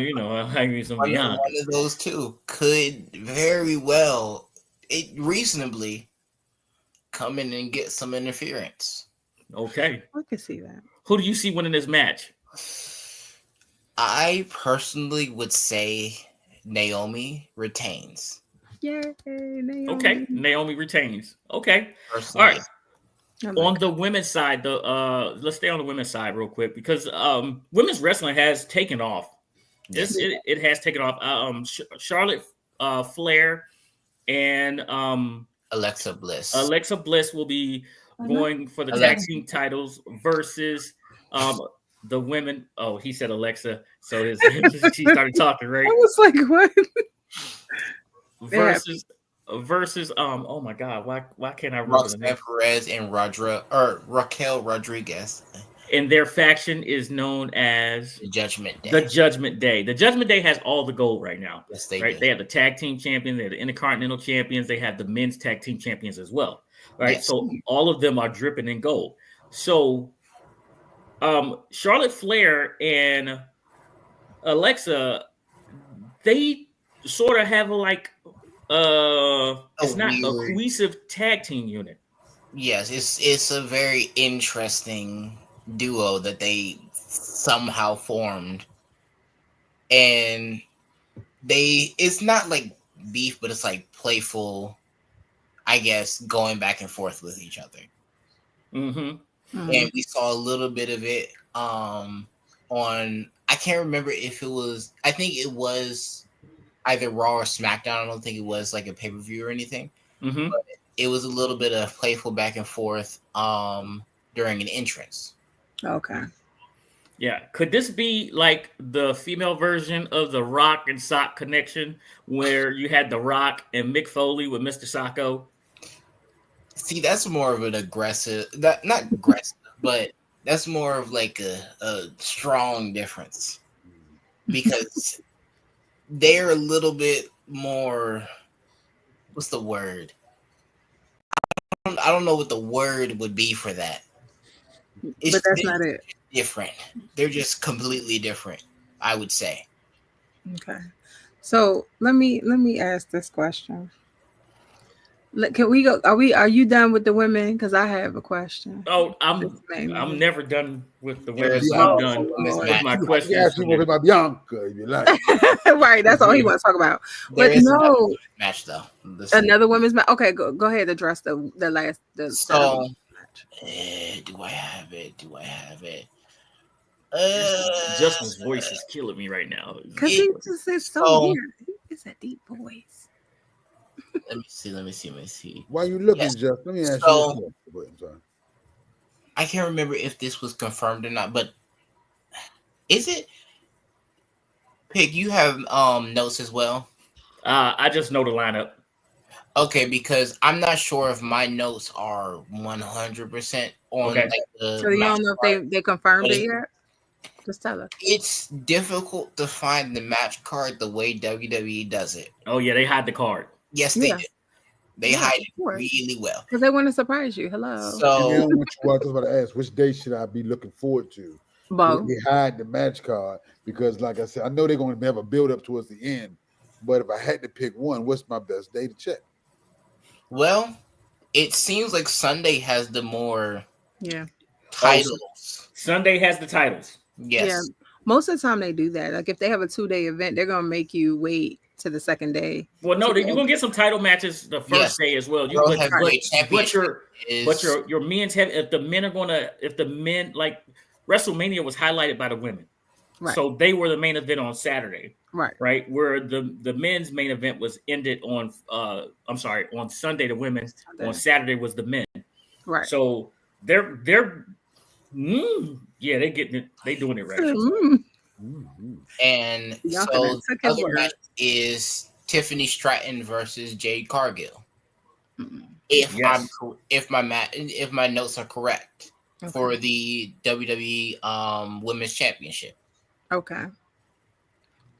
like me some Bianca. One of those two could very well, reasonably, come in and get some interference. Okay, I can see that. Who do you see winning this match? I personally would say Naomi retains. Yay, Naomi. Okay, Naomi retains. Okay, Personally. all right. On the women's side, let's stay on the women's side real quick because women's wrestling has taken off. Yes. It has taken off. Charlotte Flair and Alexa Bliss. Alexa Bliss will be going for the tag team titles versus the women. Oh, he said Alexa, so she started talking, right? I was like, what? Versus oh my god, why can't I remember the name? Roxanne Perez and Raquel Rodriguez. And their faction is known as the Judgment Day. The Judgment Day. The Judgment Day has all the gold right now. Yes, they right. do. They have the tag team champions, they have the Intercontinental champions, they have the men's tag team champions as well. Right. Yes. So all of them are dripping in gold. So Charlotte Flair and Alexa, they sort of have it's not a cohesive tag team unit. Yes, it's a very interesting duo that they somehow formed. And it's not like beef, but it's like playful, I guess, going back and forth with each other. And we saw a little bit of it on, I can't remember if it was, I think it was either Raw or SmackDown. I don't think it was like a pay-per-view or anything. But it was a little bit of playful back and forth during an entrance. Okay. Yeah. Could this be like the female version of the Rock and Sock connection, where you had the Rock and Mick Foley with Mr. Socko? See, that's more of an aggressive, not aggressive, but that's more of like a strong difference because they're a little bit more. What's the word? I don't know what the word would be for that. But that's not it. Different. They're just completely different, I would say. Okay. So let me ask this question. Can we go? Are you done with the women? Because I have a question. Oh, I'm never done with the women. There's I'm done Lord. with my You questions. ask me more about Bianca if you like. Right, that's all he wants to talk about. There But is no, match though. another women's match. Okay, go ahead. Address the last So, match. do I have it? Do I have it? Justin's voice is killing me right now. Because he just is so So- weird. It's a deep voice. Let me see. Why you looking, Yes. Jeff? Let me ask So- you a question. I'm sorry. I can't remember if this was confirmed or not, but is it? Pig, you have notes as well. I just know the lineup. Okay, because I'm not sure if my notes are 100% on Okay. like the. So you match don't know card. if they confirmed it yet? Just tell us. It's difficult to find the match card the way WWE does it. Oh yeah, they hide the card. Yes, they Yeah. do. They Yeah, hide of it course. really well. Because they want to surprise you. Hello. And then So what I was about to ask, which day should I be looking forward to? Bo. They hide the match card because, like I said, I know they're going to have a build up towards the end. But if I had to pick one, what's my best day to check? well, it seems like Sunday has the more Yeah. titles. Sunday has the titles. Yes. Yeah. Most of the time they do that. Like if they have a 2-day event, they're gonna make you wait to the second day. Well, no, you're gonna get some title matches the first Yes. day as well. World Heavyweight Championship But your men's have if the men like WrestleMania was highlighted by the women, Right. so they were the main event on Saturday, Right. Where the men's main event was ended on on Sunday the women, on Saturday was the men. Right. So they're they getting it, they doing it right. And Y'all so finna the took his other word. match is Tiffany Stratton versus Jade Cargill. Mm. Yes. If my notes are correct Okay. for the WWE Women's Championship. Okay.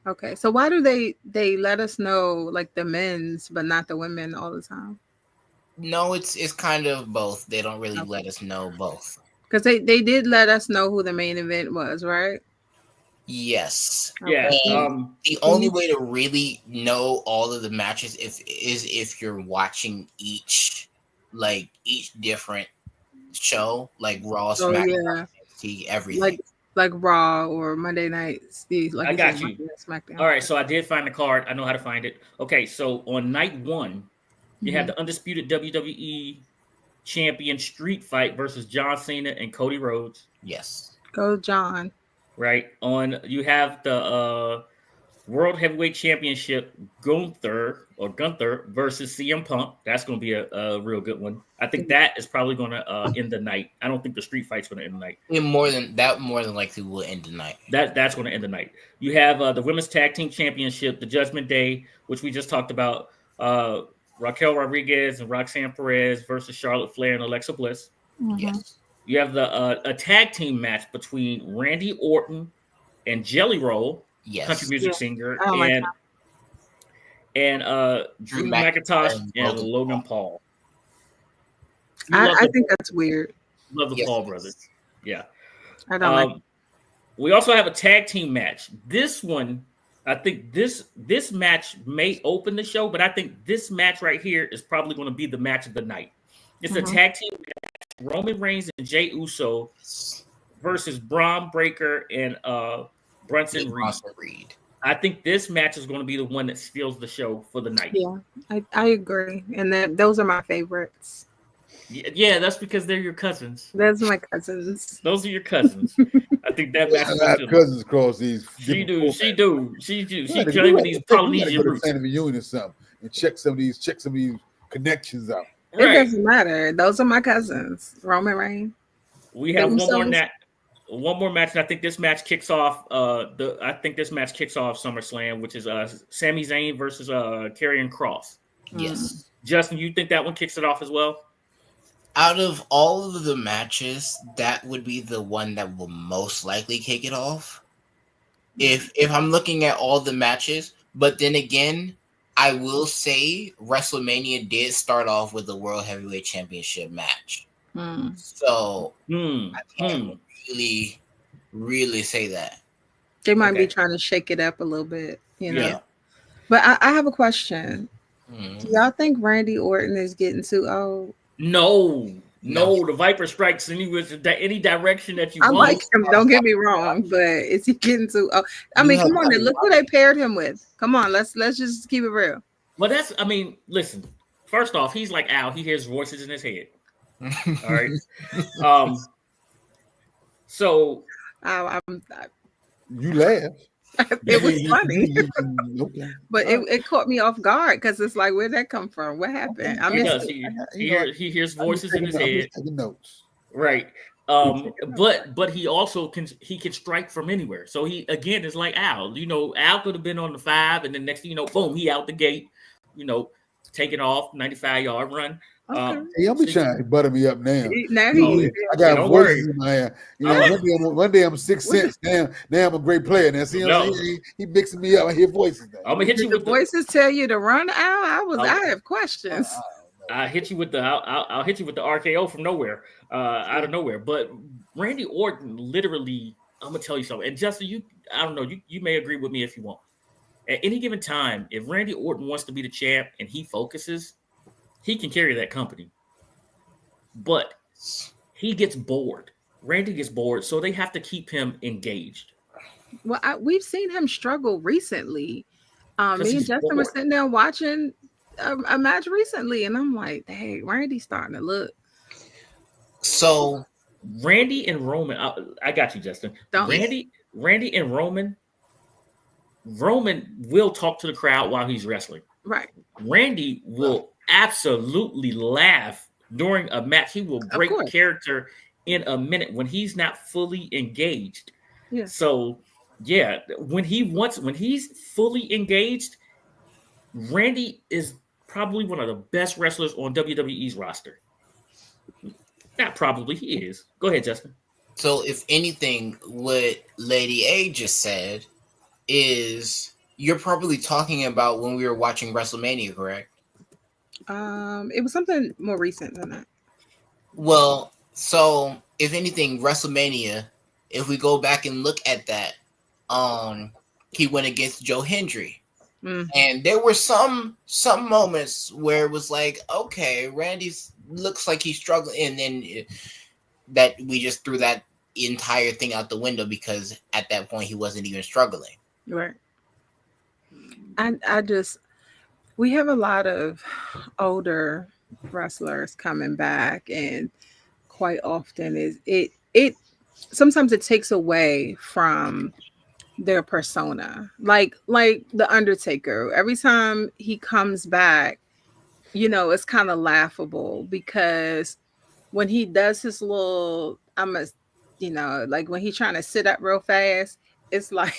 Okay. So why do they let us know like the men's but not the women all the time? No, it's kind of both. They don't really Okay. let us know both. Because they did let us know who the main event was, right? Yes. Yeah. And the only way to really know all of the matches is if you're watching each different show, like Raw, Oh, SmackDown, yeah. NXT, everything. Like Raw or Monday nights. Like I got said, you. Monday Night SmackDown. All right, so I did find the card. I know how to find it. Okay, so on night one, you have the undisputed WWE champion street fight versus John Cena and Cody Rhodes. Yes. Go John. Right. You have the World Heavyweight Championship Gunther versus CM Punk. That's going to be a real good one. I think that is probably going to end the night. I don't think the street fight's going to end the night. More than likely will end the night. That's going to end the night. You have the Women's Tag Team Championship, the Judgment Day, which we just talked about. Raquel Rodriguez and Roxanne Perez versus Charlotte Flair and Alexa Bliss. Yes. You have a tag team match between Randy Orton and Jelly Roll, Yes. country music singer, Oh my and Drew McIntosh and Logan Paul. I think that's weird. Love the Paul brothers. Yeah. I don't like it. We also have a tag team match. This one, I think this match may open the show, but I think this match right here is probably going to be the match of the night. It's a tag team match. Roman Reigns and Jey Uso versus Braun Breaker and Bronson Reed. I think this match is going to be the one that steals the show for the night. Yeah, I agree. And those are my favorites. Yeah, that's because they're your cousins. Those are my cousins. Those are your cousins. I think that match is I have cousins across these. She do. She claiming these Polynesian roots. Go to reunion or something and check some of these connections out. It doesn't matter. Those are my cousins. Roman Reigns. We have one more one more match, and I think this match kicks off SummerSlam, which is Sami Zayn versus Karrion Kross. Yes. Justin, you think that one kicks it off as well? Out of all of the matches, that would be the one that will most likely kick it off. If I'm looking at all the matches, but then again, I will say WrestleMania did start off with the World Heavyweight Championship match. So I can't really say that. They might be trying to shake it up a little bit, you know. Yeah. But I have a question. Do y'all think Randy Orton is getting too old? No, the Viper strikes any direction that you I want. like him, don't get me wrong, but is he getting too old? I mean, come on, look who they paired him with. Come on, let's just keep it real. Well, listen, first off, he's like Al, he hears voices in his head. All right. So you laugh. It was funny, but it caught me off guard because it's like, where'd that come from? What happened? I mean, he hears voices in his head. Taking notes. Right. But he also can strike from anywhere. So he again is like Al. You know, Al could have been on the 5, and then next thing you know, boom, he out the gate. You know, taking off 95-yard run. Okay. Hey, I'll be trying to butter me up now. I got voices worries in my hand. You know, one day I'm 6 cents. Now I'm a great player. Now see, he mixing me up. I hear voices now. I'm gonna hit you with voices tell you to run out. I have questions. I'll hit you with the RKO from nowhere, out of nowhere. But Randy Orton, literally, I'm gonna tell you something. And Justin, I don't know, you may agree with me if you want. At any given time, if Randy Orton wants to be the champ and he focuses, he can carry that company. But he gets bored. Randy gets bored, so they have to keep him engaged. Well, we've seen him struggle recently. Me and Justin were sitting there watching a match recently, and I'm like, hey, Randy's starting to look. So Randy and Roman, I got you, Justin. Randy and Roman will talk to the crowd while he's wrestling. Right. Randy will absolutely laugh during a match. He will break character in a minute when he's not fully engaged. Yeah. So yeah, when he's fully engaged, Randy is probably one of the best wrestlers on WWE's roster. Not probably, he is. Go ahead, Justin. So if anything, what Lady A just said is you're probably talking about when we were watching WrestleMania, correct? It was something more recent than that. Well, so if anything, WrestleMania, if we go back and look at that, he went against Joe Hendry. And there were some moments where it was like, okay, Randy looks like he's struggling, and then that we just threw that entire thing out the window because at that point he wasn't even struggling. Right. And we have a lot of older wrestlers coming back, and quite often it sometimes it takes away from their persona. Like the Undertaker, every time he comes back, you know, it's kind of laughable because when he does his little, like when he's trying to sit up real fast, it's like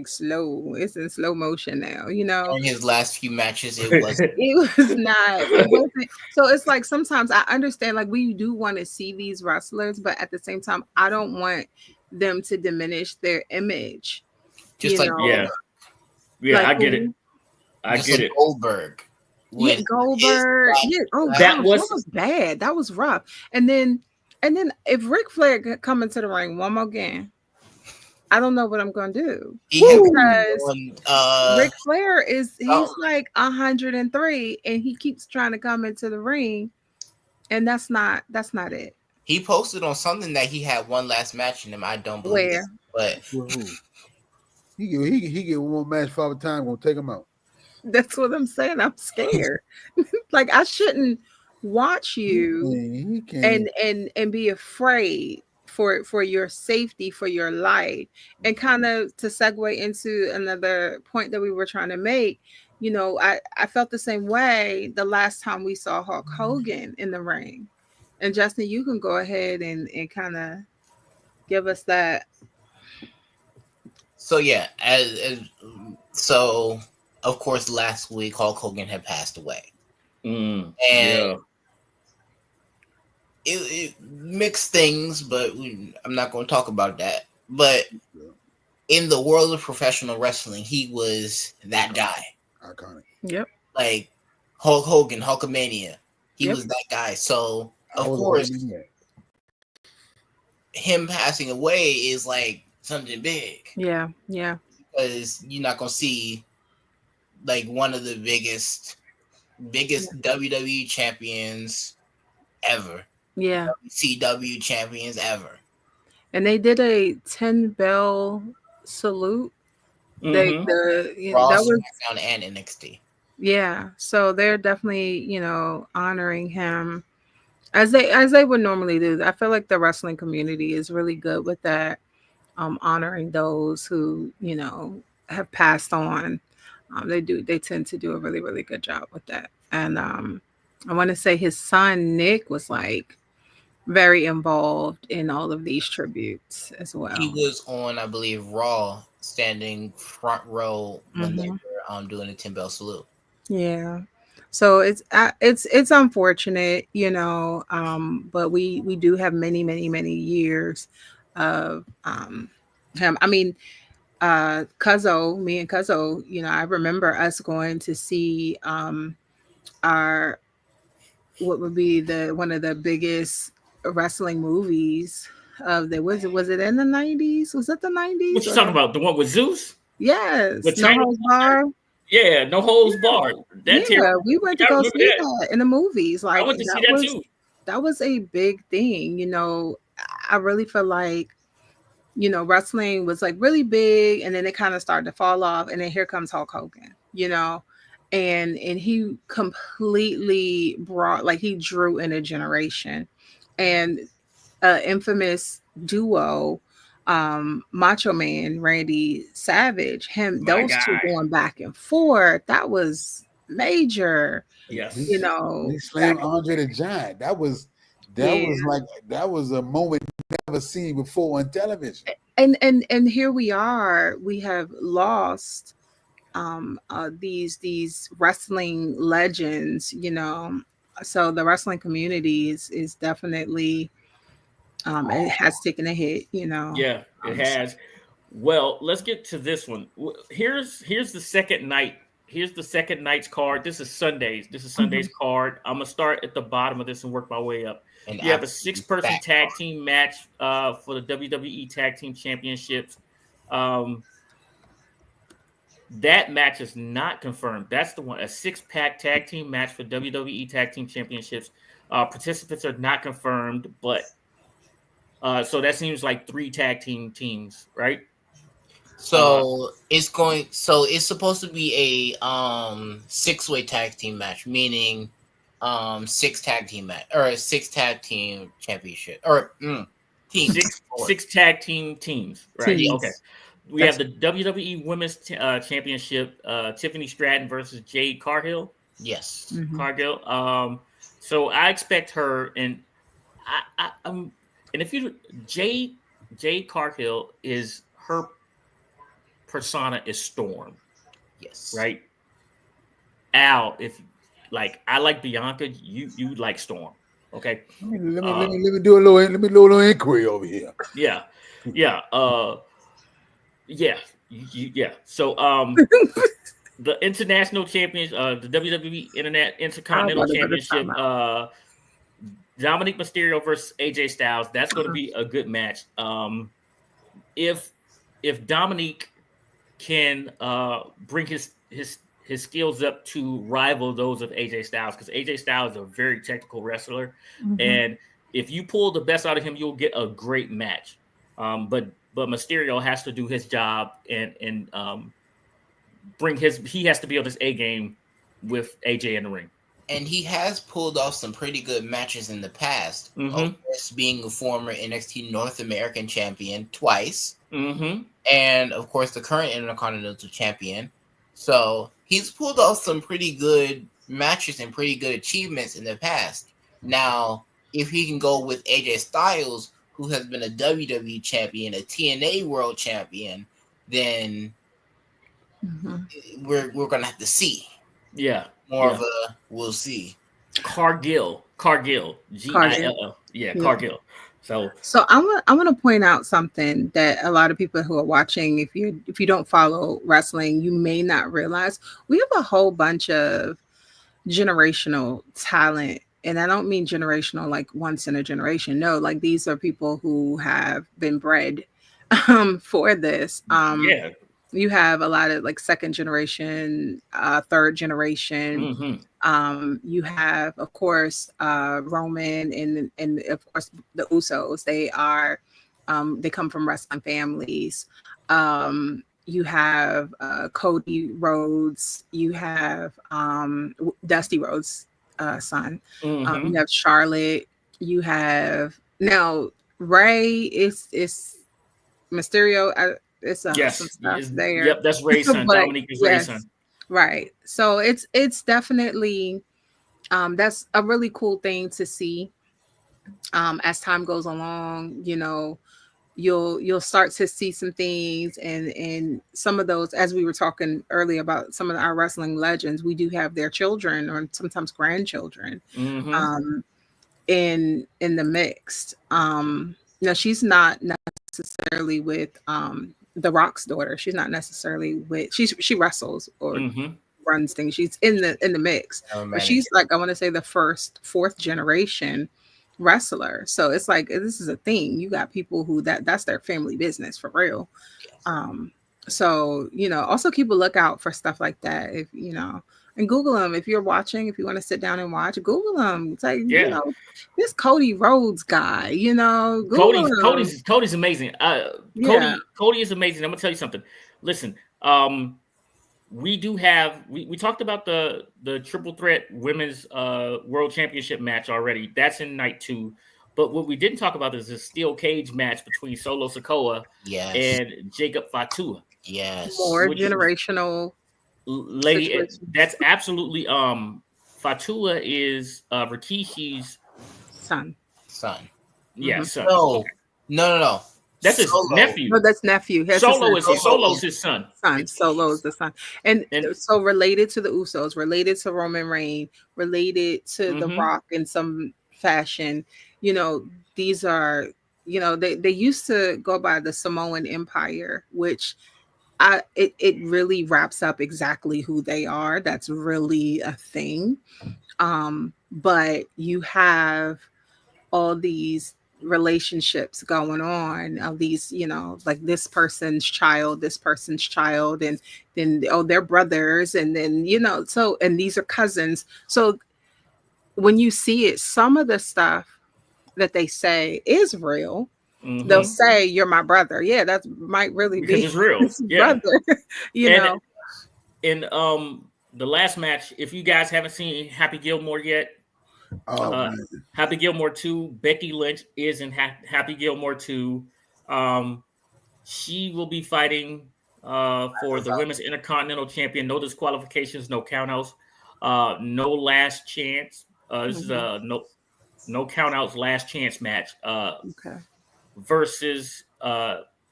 slow. It's in slow motion now, you know. In his last few matches, it wasn't. It was not. It wasn't. So it's like sometimes I understand, like we do want to see these wrestlers, but at the same time, I don't want them to diminish their image. Just like like I get it. I get it. Goldberg. Goldberg. That was bad. That was rough. And then if Ric Flair could come into the ring one more game, I don't know what I'm gonna do because Ric Flair he's like 103 and he keeps trying to come into the ring, and that's not it. He posted on something that he had one last match in him. I don't believe it, but he get one more match 5 times, gonna take him out. That's what I'm saying. I'm scared. Like I shouldn't watch you and be afraid for your safety, for your life. And kind of to segue into another point that we were trying to make, you know, I felt the same way the last time we saw Hulk Hogan in the ring. And Justin, you can go ahead and kind of Give us that. So yeah, so of course last week Hulk Hogan had passed away, and Yeah. it mixed things, but I'm not going to talk about that. But in the world of professional wrestling, he was that guy. Iconic. Yep. Like Hulk Hogan, Hulkamania. He Yep. was that guy. So of I was course, hoping that. him passing away is like something big. Yeah. Yeah. Because you're not gonna see like one of the biggest WWE champions ever. Yeah. CW champions ever. And they did a 10-bell salute. They Raw, that was SmackDown, and NXT. yeah. So they're definitely honoring him as they would normally do. I feel like the wrestling community is really good with that, honoring those who have passed on. They tend to do a really, really good job with that. And I want to say his son Nick was like very involved in all of these tributes as well. He was on, I believe, Raw, standing front row when they were doing the 10-bell salute. Yeah. So it's unfortunate, but we do have many, many, many years of him. I mean, me and Cuzzo, I remember us going to see our what would be one of the biggest wrestling movies of was it in the 90s? Was it the 90s? What you talking about? The one with Zeus? Yes. With No Holds Barred. Yeah, No Holds Barred. We went to go see that in the movies. Like I went to see that too. That was a big thing. I really feel like wrestling was like really big, and then it kind of started to fall off, and then here comes Hulk Hogan. And he completely he drew in a generation, and infamous duo, Macho Man Randy Savage, those two going back and forth, that was major. Yes. He slammed Andre the Giant. That was a moment never seen before on television. And here we are. We have lost these wrestling legends. So the wrestling community is definitely it has taken a hit. Yeah, it has. Well, let's get to this one. Here's the second night. Here's the second night's card. This is Sunday's. Card. I'm gonna start at the bottom of this and work my way up. And you have a 6-person tag team match for the WWE Tag Team Championships. That match is not confirmed. That's the one. A 6-pack tag team match for WWE Tag Team Championships. Participants are not confirmed, but so that seems like 3 tag teams, right? So it's supposed to be a 6-way tag team match, meaning 6 tag team match or a 6 tag team championship or teams. 6 tag teams, right? Teams. Okay. We have the WWE Women's Championship, Tiffany Stratton versus Jade Cargill. Yes, Cargill. So I expect her, and and if Jade Cargill is her persona is Storm. Yes. Right. Al, if I like Bianca, you like Storm. Okay. Let me do a little inquiry over here. Yeah. So the international champions, the WWE Intercontinental Championship, Dominic Mysterio versus AJ Styles. That's going to be a good match. If Dominic can bring his skills up to rival those of AJ Styles, because AJ Styles is a very technical wrestler, and if you pull the best out of him, you'll get a great match. But Mysterio has to do his job and he has to be on his A game with AJ in the ring. And he has pulled off some pretty good matches in the past. Of course, being a former NXT North American champion twice. And of course, the current Intercontinental champion. So he's pulled off some pretty good matches and pretty good achievements in the past. Now, if he can go with AJ Styles, who has been a WWE champion, a TNA world champion, then we're gonna have to see. Yeah. More of a we'll see. Cargill, Gill. Yeah, Cargill. So I want to point out something that a lot of people who are watching, if you don't follow wrestling, you may not realize. We have a whole bunch of generational talent, and I don't mean generational like once in a generation. No, like these are people who have been bred for this. Yeah. You have a lot of like second generation, third generation. You have, of course, Roman and of course the Usos. They are they come from wrestling families. You have Cody Rhodes. You have Dusty Rhodes' son. You have Charlotte. You have now Ray is Mysterio. It's some stuff there. Yep, that's Ray's son. Dominique is Ray's son. Right. So it's definitely that's a really cool thing to see. As time goes along, you know, you'll start to see some things, and some of those, as we were talking earlier about some of our wrestling legends, we do have their children or sometimes grandchildren in the mix. Now she's not necessarily with The Rock's daughter. She's not necessarily with she wrestles or runs things. She's in the mix. But she's like, I want to say the fourth generation wrestler. So it's like this is a thing. You got people who that's their family business for real. So, you know, also keep a lookout for stuff like that. If you know, and Google them if you're watching. If you want to sit down and watch, Google them. It's like, you know, this Cody Rhodes guy. You know, Cody's amazing. Cody is amazing. I'm gonna tell you something. Listen, we do have we talked about the triple threat women's world championship match already. That's in night 2. But what we didn't talk about is the steel cage match between Solo Sikoa and Jacob Fatu. Yes, more generational. Lady, that's absolutely Fatua is Rikishi's son. Yeah, son. No. That's his nephew. No, that's nephew. Solo's his son. Solo is the son. And so related to the Usos, related to Roman Reigns, related to The Rock in some fashion. You know, these are, you know, they used to go by the Samoan Empire, which it really wraps up exactly who they are. That's really a thing. But you have all these relationships going on of these, you know, like this person's child, and then they're brothers, and then, you know, so, and these are cousins. So when you see it, some of the stuff that they say is real. They'll say, "You're my brother." Yeah, that might really be it's real. Brother. you know. In the last match, if you guys haven't seen Happy Gilmore yet, Happy Gilmore 2, Becky Lynch is in Happy Gilmore 2. She will be fighting for the Women's Intercontinental Champion. No disqualifications, no countouts, no last chance. This is a no countouts last chance match. Versus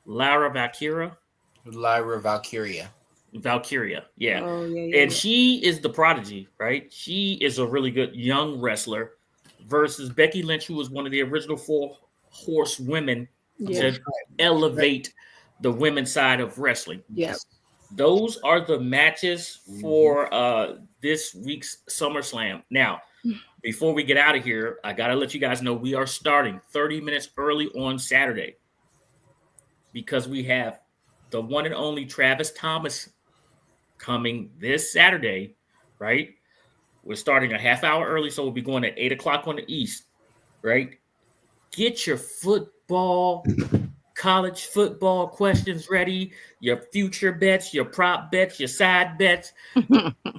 Lyra Valkyria. Yeah. And she is the prodigy, right? She is a really good young wrestler versus Becky Lynch, who was one of the original 4 horsewomen to elevate the women's side of wrestling. Yes. Those are the matches for this week's SummerSlam. Now, before we get out of here, I got to let you guys know we are starting 30 minutes early on Saturday because we have the one and only Travis Thomas coming this Saturday, right? We're starting a half hour early, so we'll be going at 8 o'clock on the East, right? Get your college football questions ready, your future bets, your prop bets, your side bets,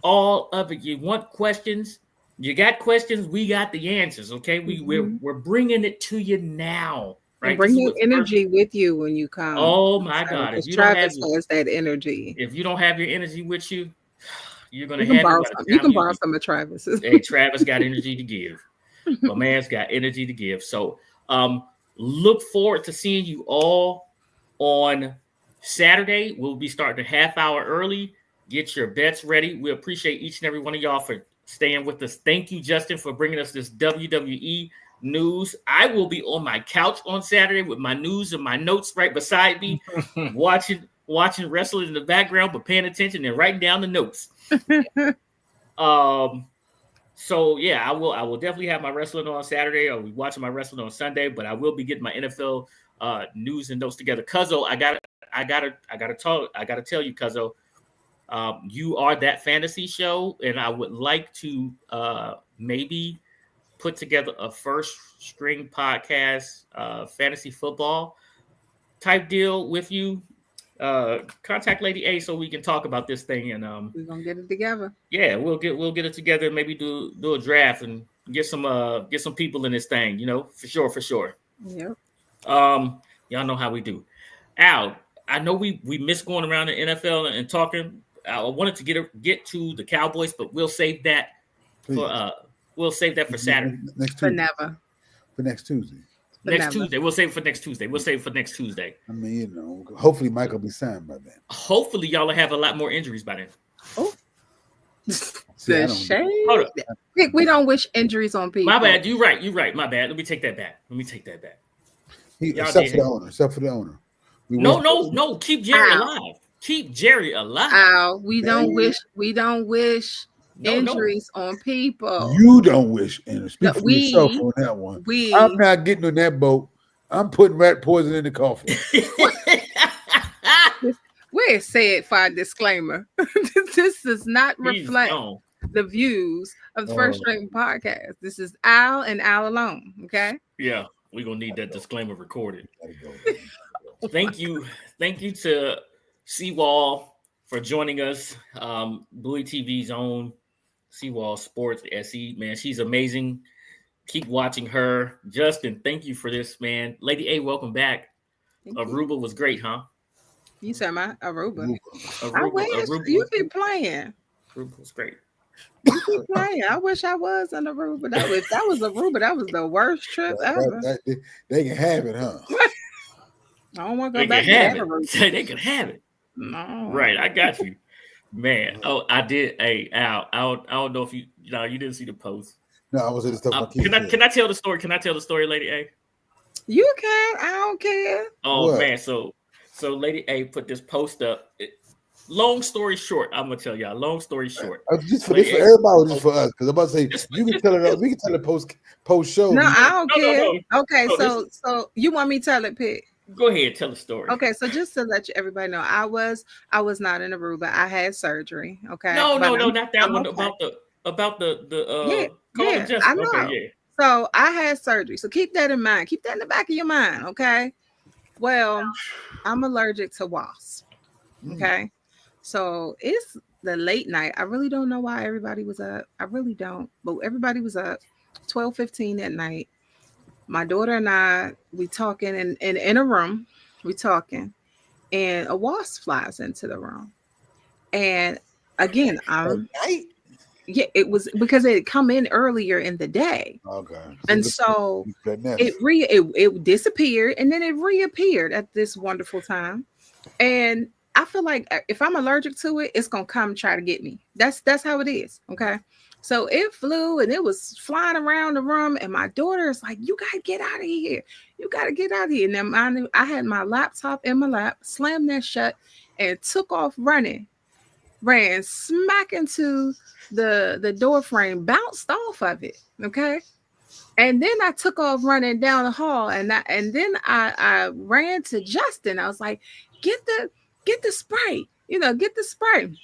all of it. You want questions? You got questions, we got the answers, okay? We're bringing it to you now, right? Bring your energy with you when you come. Oh my God! If Travis has that energy. If you don't have your energy with you, you're gonna have it. You can borrow some of Travis's. Hey, Travis got energy to give. My man's got energy to give. So, look forward to seeing you all on Saturday. We'll be starting a half hour early. Get your bets ready. We appreciate each and every one of y'all for staying with us. Thank you, Justin, for bringing us this WWE news. I will be on my couch on Saturday with my news and my notes right beside me, watching wrestling in the background, but paying attention and writing down the notes. So yeah, I will definitely have my wrestling on Saturday. I'll be watching my wrestling on Sunday, but I will be getting my NFL news and notes together. Cuzzo, I gotta tell you, Cuzzo, you are that fantasy show, and I would like to maybe put together a first string podcast, fantasy football type deal with you. Contact Lady A so we can talk about this thing, and we're gonna get it together. Yeah, we'll get it together. Maybe do a draft and get some people in this thing. For sure. Yep. Y'all know how we do. Al, I know we miss going around the NFL and talking. I wanted to get to the Cowboys, but we'll save that for Saturday. Next For Tuesday. never. For next Tuesday. Tuesday. We'll save it for next Tuesday. I mean, hopefully Mike will be signed by then. Hopefully y'all will have a lot more injuries by then. Oh. See, The shade. Hold up. Nick, we don't wish injuries on people. My bad. You're right. My bad. Let me take that back. Except for the owner. No. Keep Jerry alive. Keep Jerry alive. We don't wish injuries on people. You don't wish injuries. Speak for yourself on that one. I'm not getting on that boat. I'm putting rat poison in the coffee. Where it said for a disclaimer. This does not reflect the views of the First String Podcast. This is Al and Al alone. Okay. Yeah, we're gonna need that disclaimer recorded. Thank you to CWall for joining us. Bluey TV's own CWall Sports SE, man, she's amazing. Keep watching her. Justin, thank you for this, man. Lady A, welcome back. Aruba was great, huh? You said my Aruba. Aruba. You be playing. Aruba was great. You be playing. I wish I was in Aruba. That was Aruba. That was the worst trip ever. They can have it, huh? I don't want to go back to Aruba. They can have it. No. Right, I got you. Man, I did. Hey, Al, I don't know if you didn't see the post. No, I was at the stuff. Can I tell the story? Can I tell the story, Lady A? You can. I don't care. Oh what? Man, so Lady A put this post up. Long story short, I'm gonna tell y'all. Long story short, just for everybody, or just for us? Because I'm about to say you can tell it. We can tell it post show. No, I don't care. No. Okay, so you want me to tell it, Pitt? Go ahead, tell the story. Okay, so just to let everybody know, I was not in Aruba. I had surgery. Okay. No, not that one. Okay. About the yeah, I know. Okay, yeah. So I had surgery. So keep that in mind. Keep that in the back of your mind. Okay. Well, I'm allergic to wasps. Okay. So it's the late night. I really don't know why everybody was up. I really don't. But everybody was up 12:15 at night. My daughter and I, we talking in a room, we talking, and a wasp flies into the room. And again, it was because it had come in earlier in the day. Okay. And so it disappeared and then it reappeared at this wonderful time. And I feel like if I'm allergic to it, it's gonna come try to get me. That's how it is. Okay. So it flew and it was flying around the room, and my daughter is like, "You gotta get out of here! You gotta get out of here!" And then I had my laptop in my lap, slammed that shut, and took off running. Ran smack into the door frame, bounced off of it. Okay, and then I took off running down the hall, and then I ran to Justin. I was like, "Get the spray! Get the spray."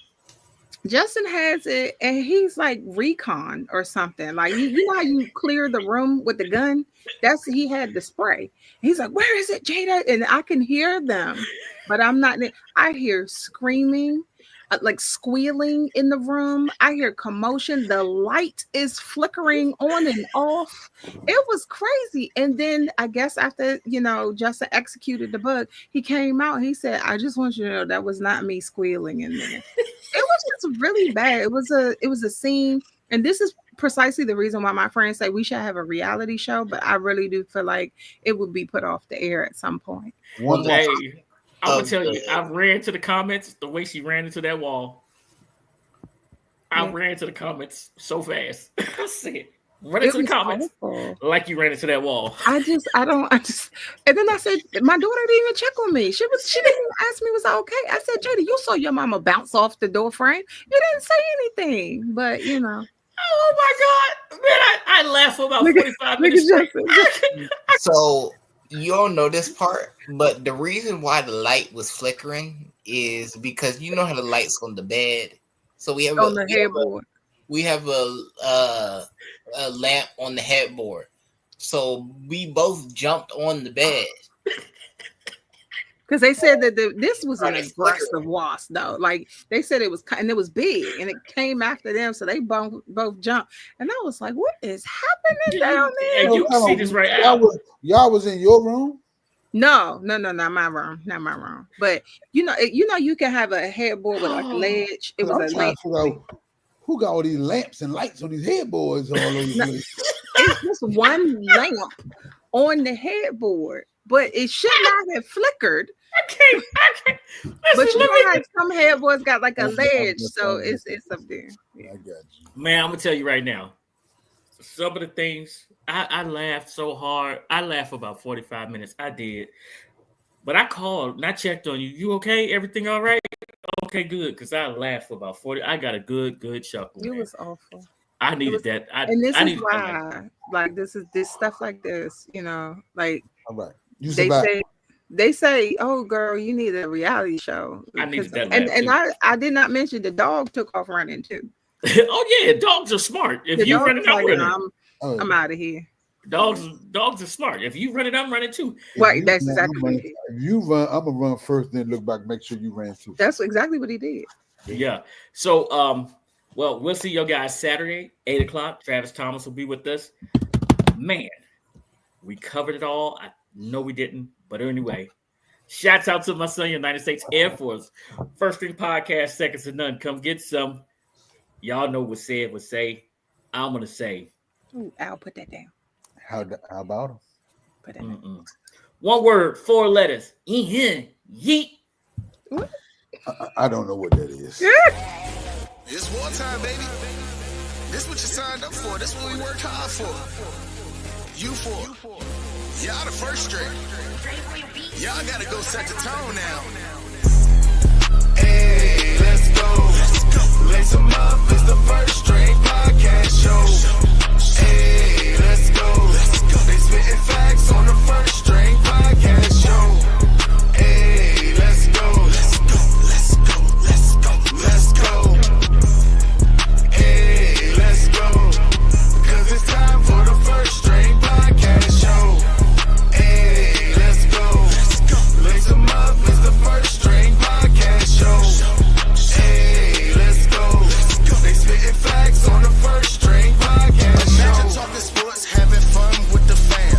Justin has it, and he's like recon or something. Like you know how you clear the room with the gun? He had the spray. He's like, "Where is it, Jada?" And I can hear them, but I'm not. I hear screaming, like squealing in the room. I hear commotion. The light is flickering on and off. It was crazy. And then I guess after Justin executed the bug, he came out. He said, "I just want you to know that was not me squealing in there." It was just really bad. It was a scene, and this is precisely the reason why my friends say we should have a reality show, but I really do feel like it would be put off the air at some point. One day, I will tell you, I ran to the comments the way she ran into that wall. I ran to the comments so fast. I said, run into the comments like you ran into that wall. I just, and then I said, my daughter didn't even check on me. She didn't even ask me, was I okay? I said, JD, you saw your mama bounce off the door frame. You didn't say anything, but you know. Oh my God, man! I laughed for about 45 minutes. So you all know this part, but the reason why the light was flickering is because you know how the lights on the bed. So we have on the headboard. We have a lamp on the headboard. So we both jumped on the bed. Because they said that this was an aggressive wasp, though. Like they said it was, and it was big, and it came after them, so they both jumped. And I was like, "What is happening down there?" And you see this right now. Y'all was in your room? No, not my room. But you know, you can have a headboard with like a ledge. It was a ledge. Who got all these lamps and lights on these headboards all over the place? It's just one lamp on the headboard, but it should not have flickered. I can't. But you know how some headboards got like a ledge, so it's up there. Yeah. I got you. Man, I'm gonna tell you right now. Some of the things I laughed so hard. I laughed for about 45 minutes. I did. But I called and I checked on you. You okay? Everything all right? Okay, good. Because I laughed for about 40. I got a good chuckle. It was awful. I needed that. And this is why, like, this stuff like this, you know, like, all right. They say, oh, girl, you need a reality show. I needed that. And I did not mention the dog took off running too. Oh yeah, dogs are smart. If you run it, I'm out of here. Dogs are smart. If you run it, I'm running too. Right, that's exactly what he did. If you run, I'm gonna run first, then look back, make sure you ran too. That's exactly what he did. Yeah. So well, we'll see you guys Saturday, 8:00. Travis Thomas will be with us. Man, we covered it all. I know we didn't, but anyway. Shouts out to my son, United States Air Force. First String Podcast, seconds to none. Come get some. Y'all know what said would say. I'm gonna say. Ooh, I'll put that down. How about him? Put that down. One word, 4 letters. Yeet. What? I don't know what that is. It's wartime, baby. This what you signed up for. This what we worked hard for. You for. Y'all the first string. Y'all gotta go set the tone now. Hey, let's go. Lace them up. It's the First String Podcast Show. Hey, let's go. They spitting facts on the First String Podcast Show. Hey, let's go. Let's go. Hey, let's go. 'Cause it's time for the First String Podcast Show. Hey, let's go. Lace them up. It's the First String Podcast Show. Hey, let's go. They spitting facts on the First String Podcast Show. Imagine talking sports, having fun with the fam.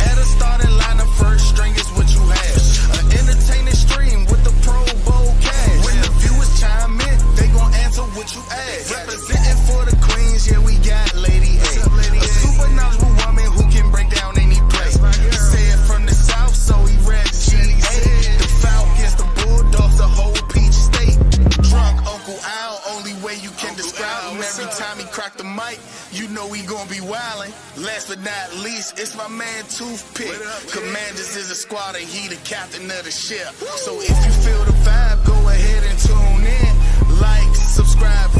At a starting lineup, First String is what you have. An entertaining stream with the Pro Bowl cast. When the viewers chime in, they gon' answer what you ask. Representing for the Queens, yeah, we got Lady A. A super knowledgeable woman who can break down any play. Said from the South, so he rep GA. The Falcons, the Bulldogs, the whole Peach State. Drunk Uncle Al, only way you can describe him. Every time he crack the mic, you know he gon' be wildin'. Last but not least, it's my man Toothpick. Commanders is a squad and he the captain of the ship. So if you feel the vibe, go ahead and tune in. Like, subscribe,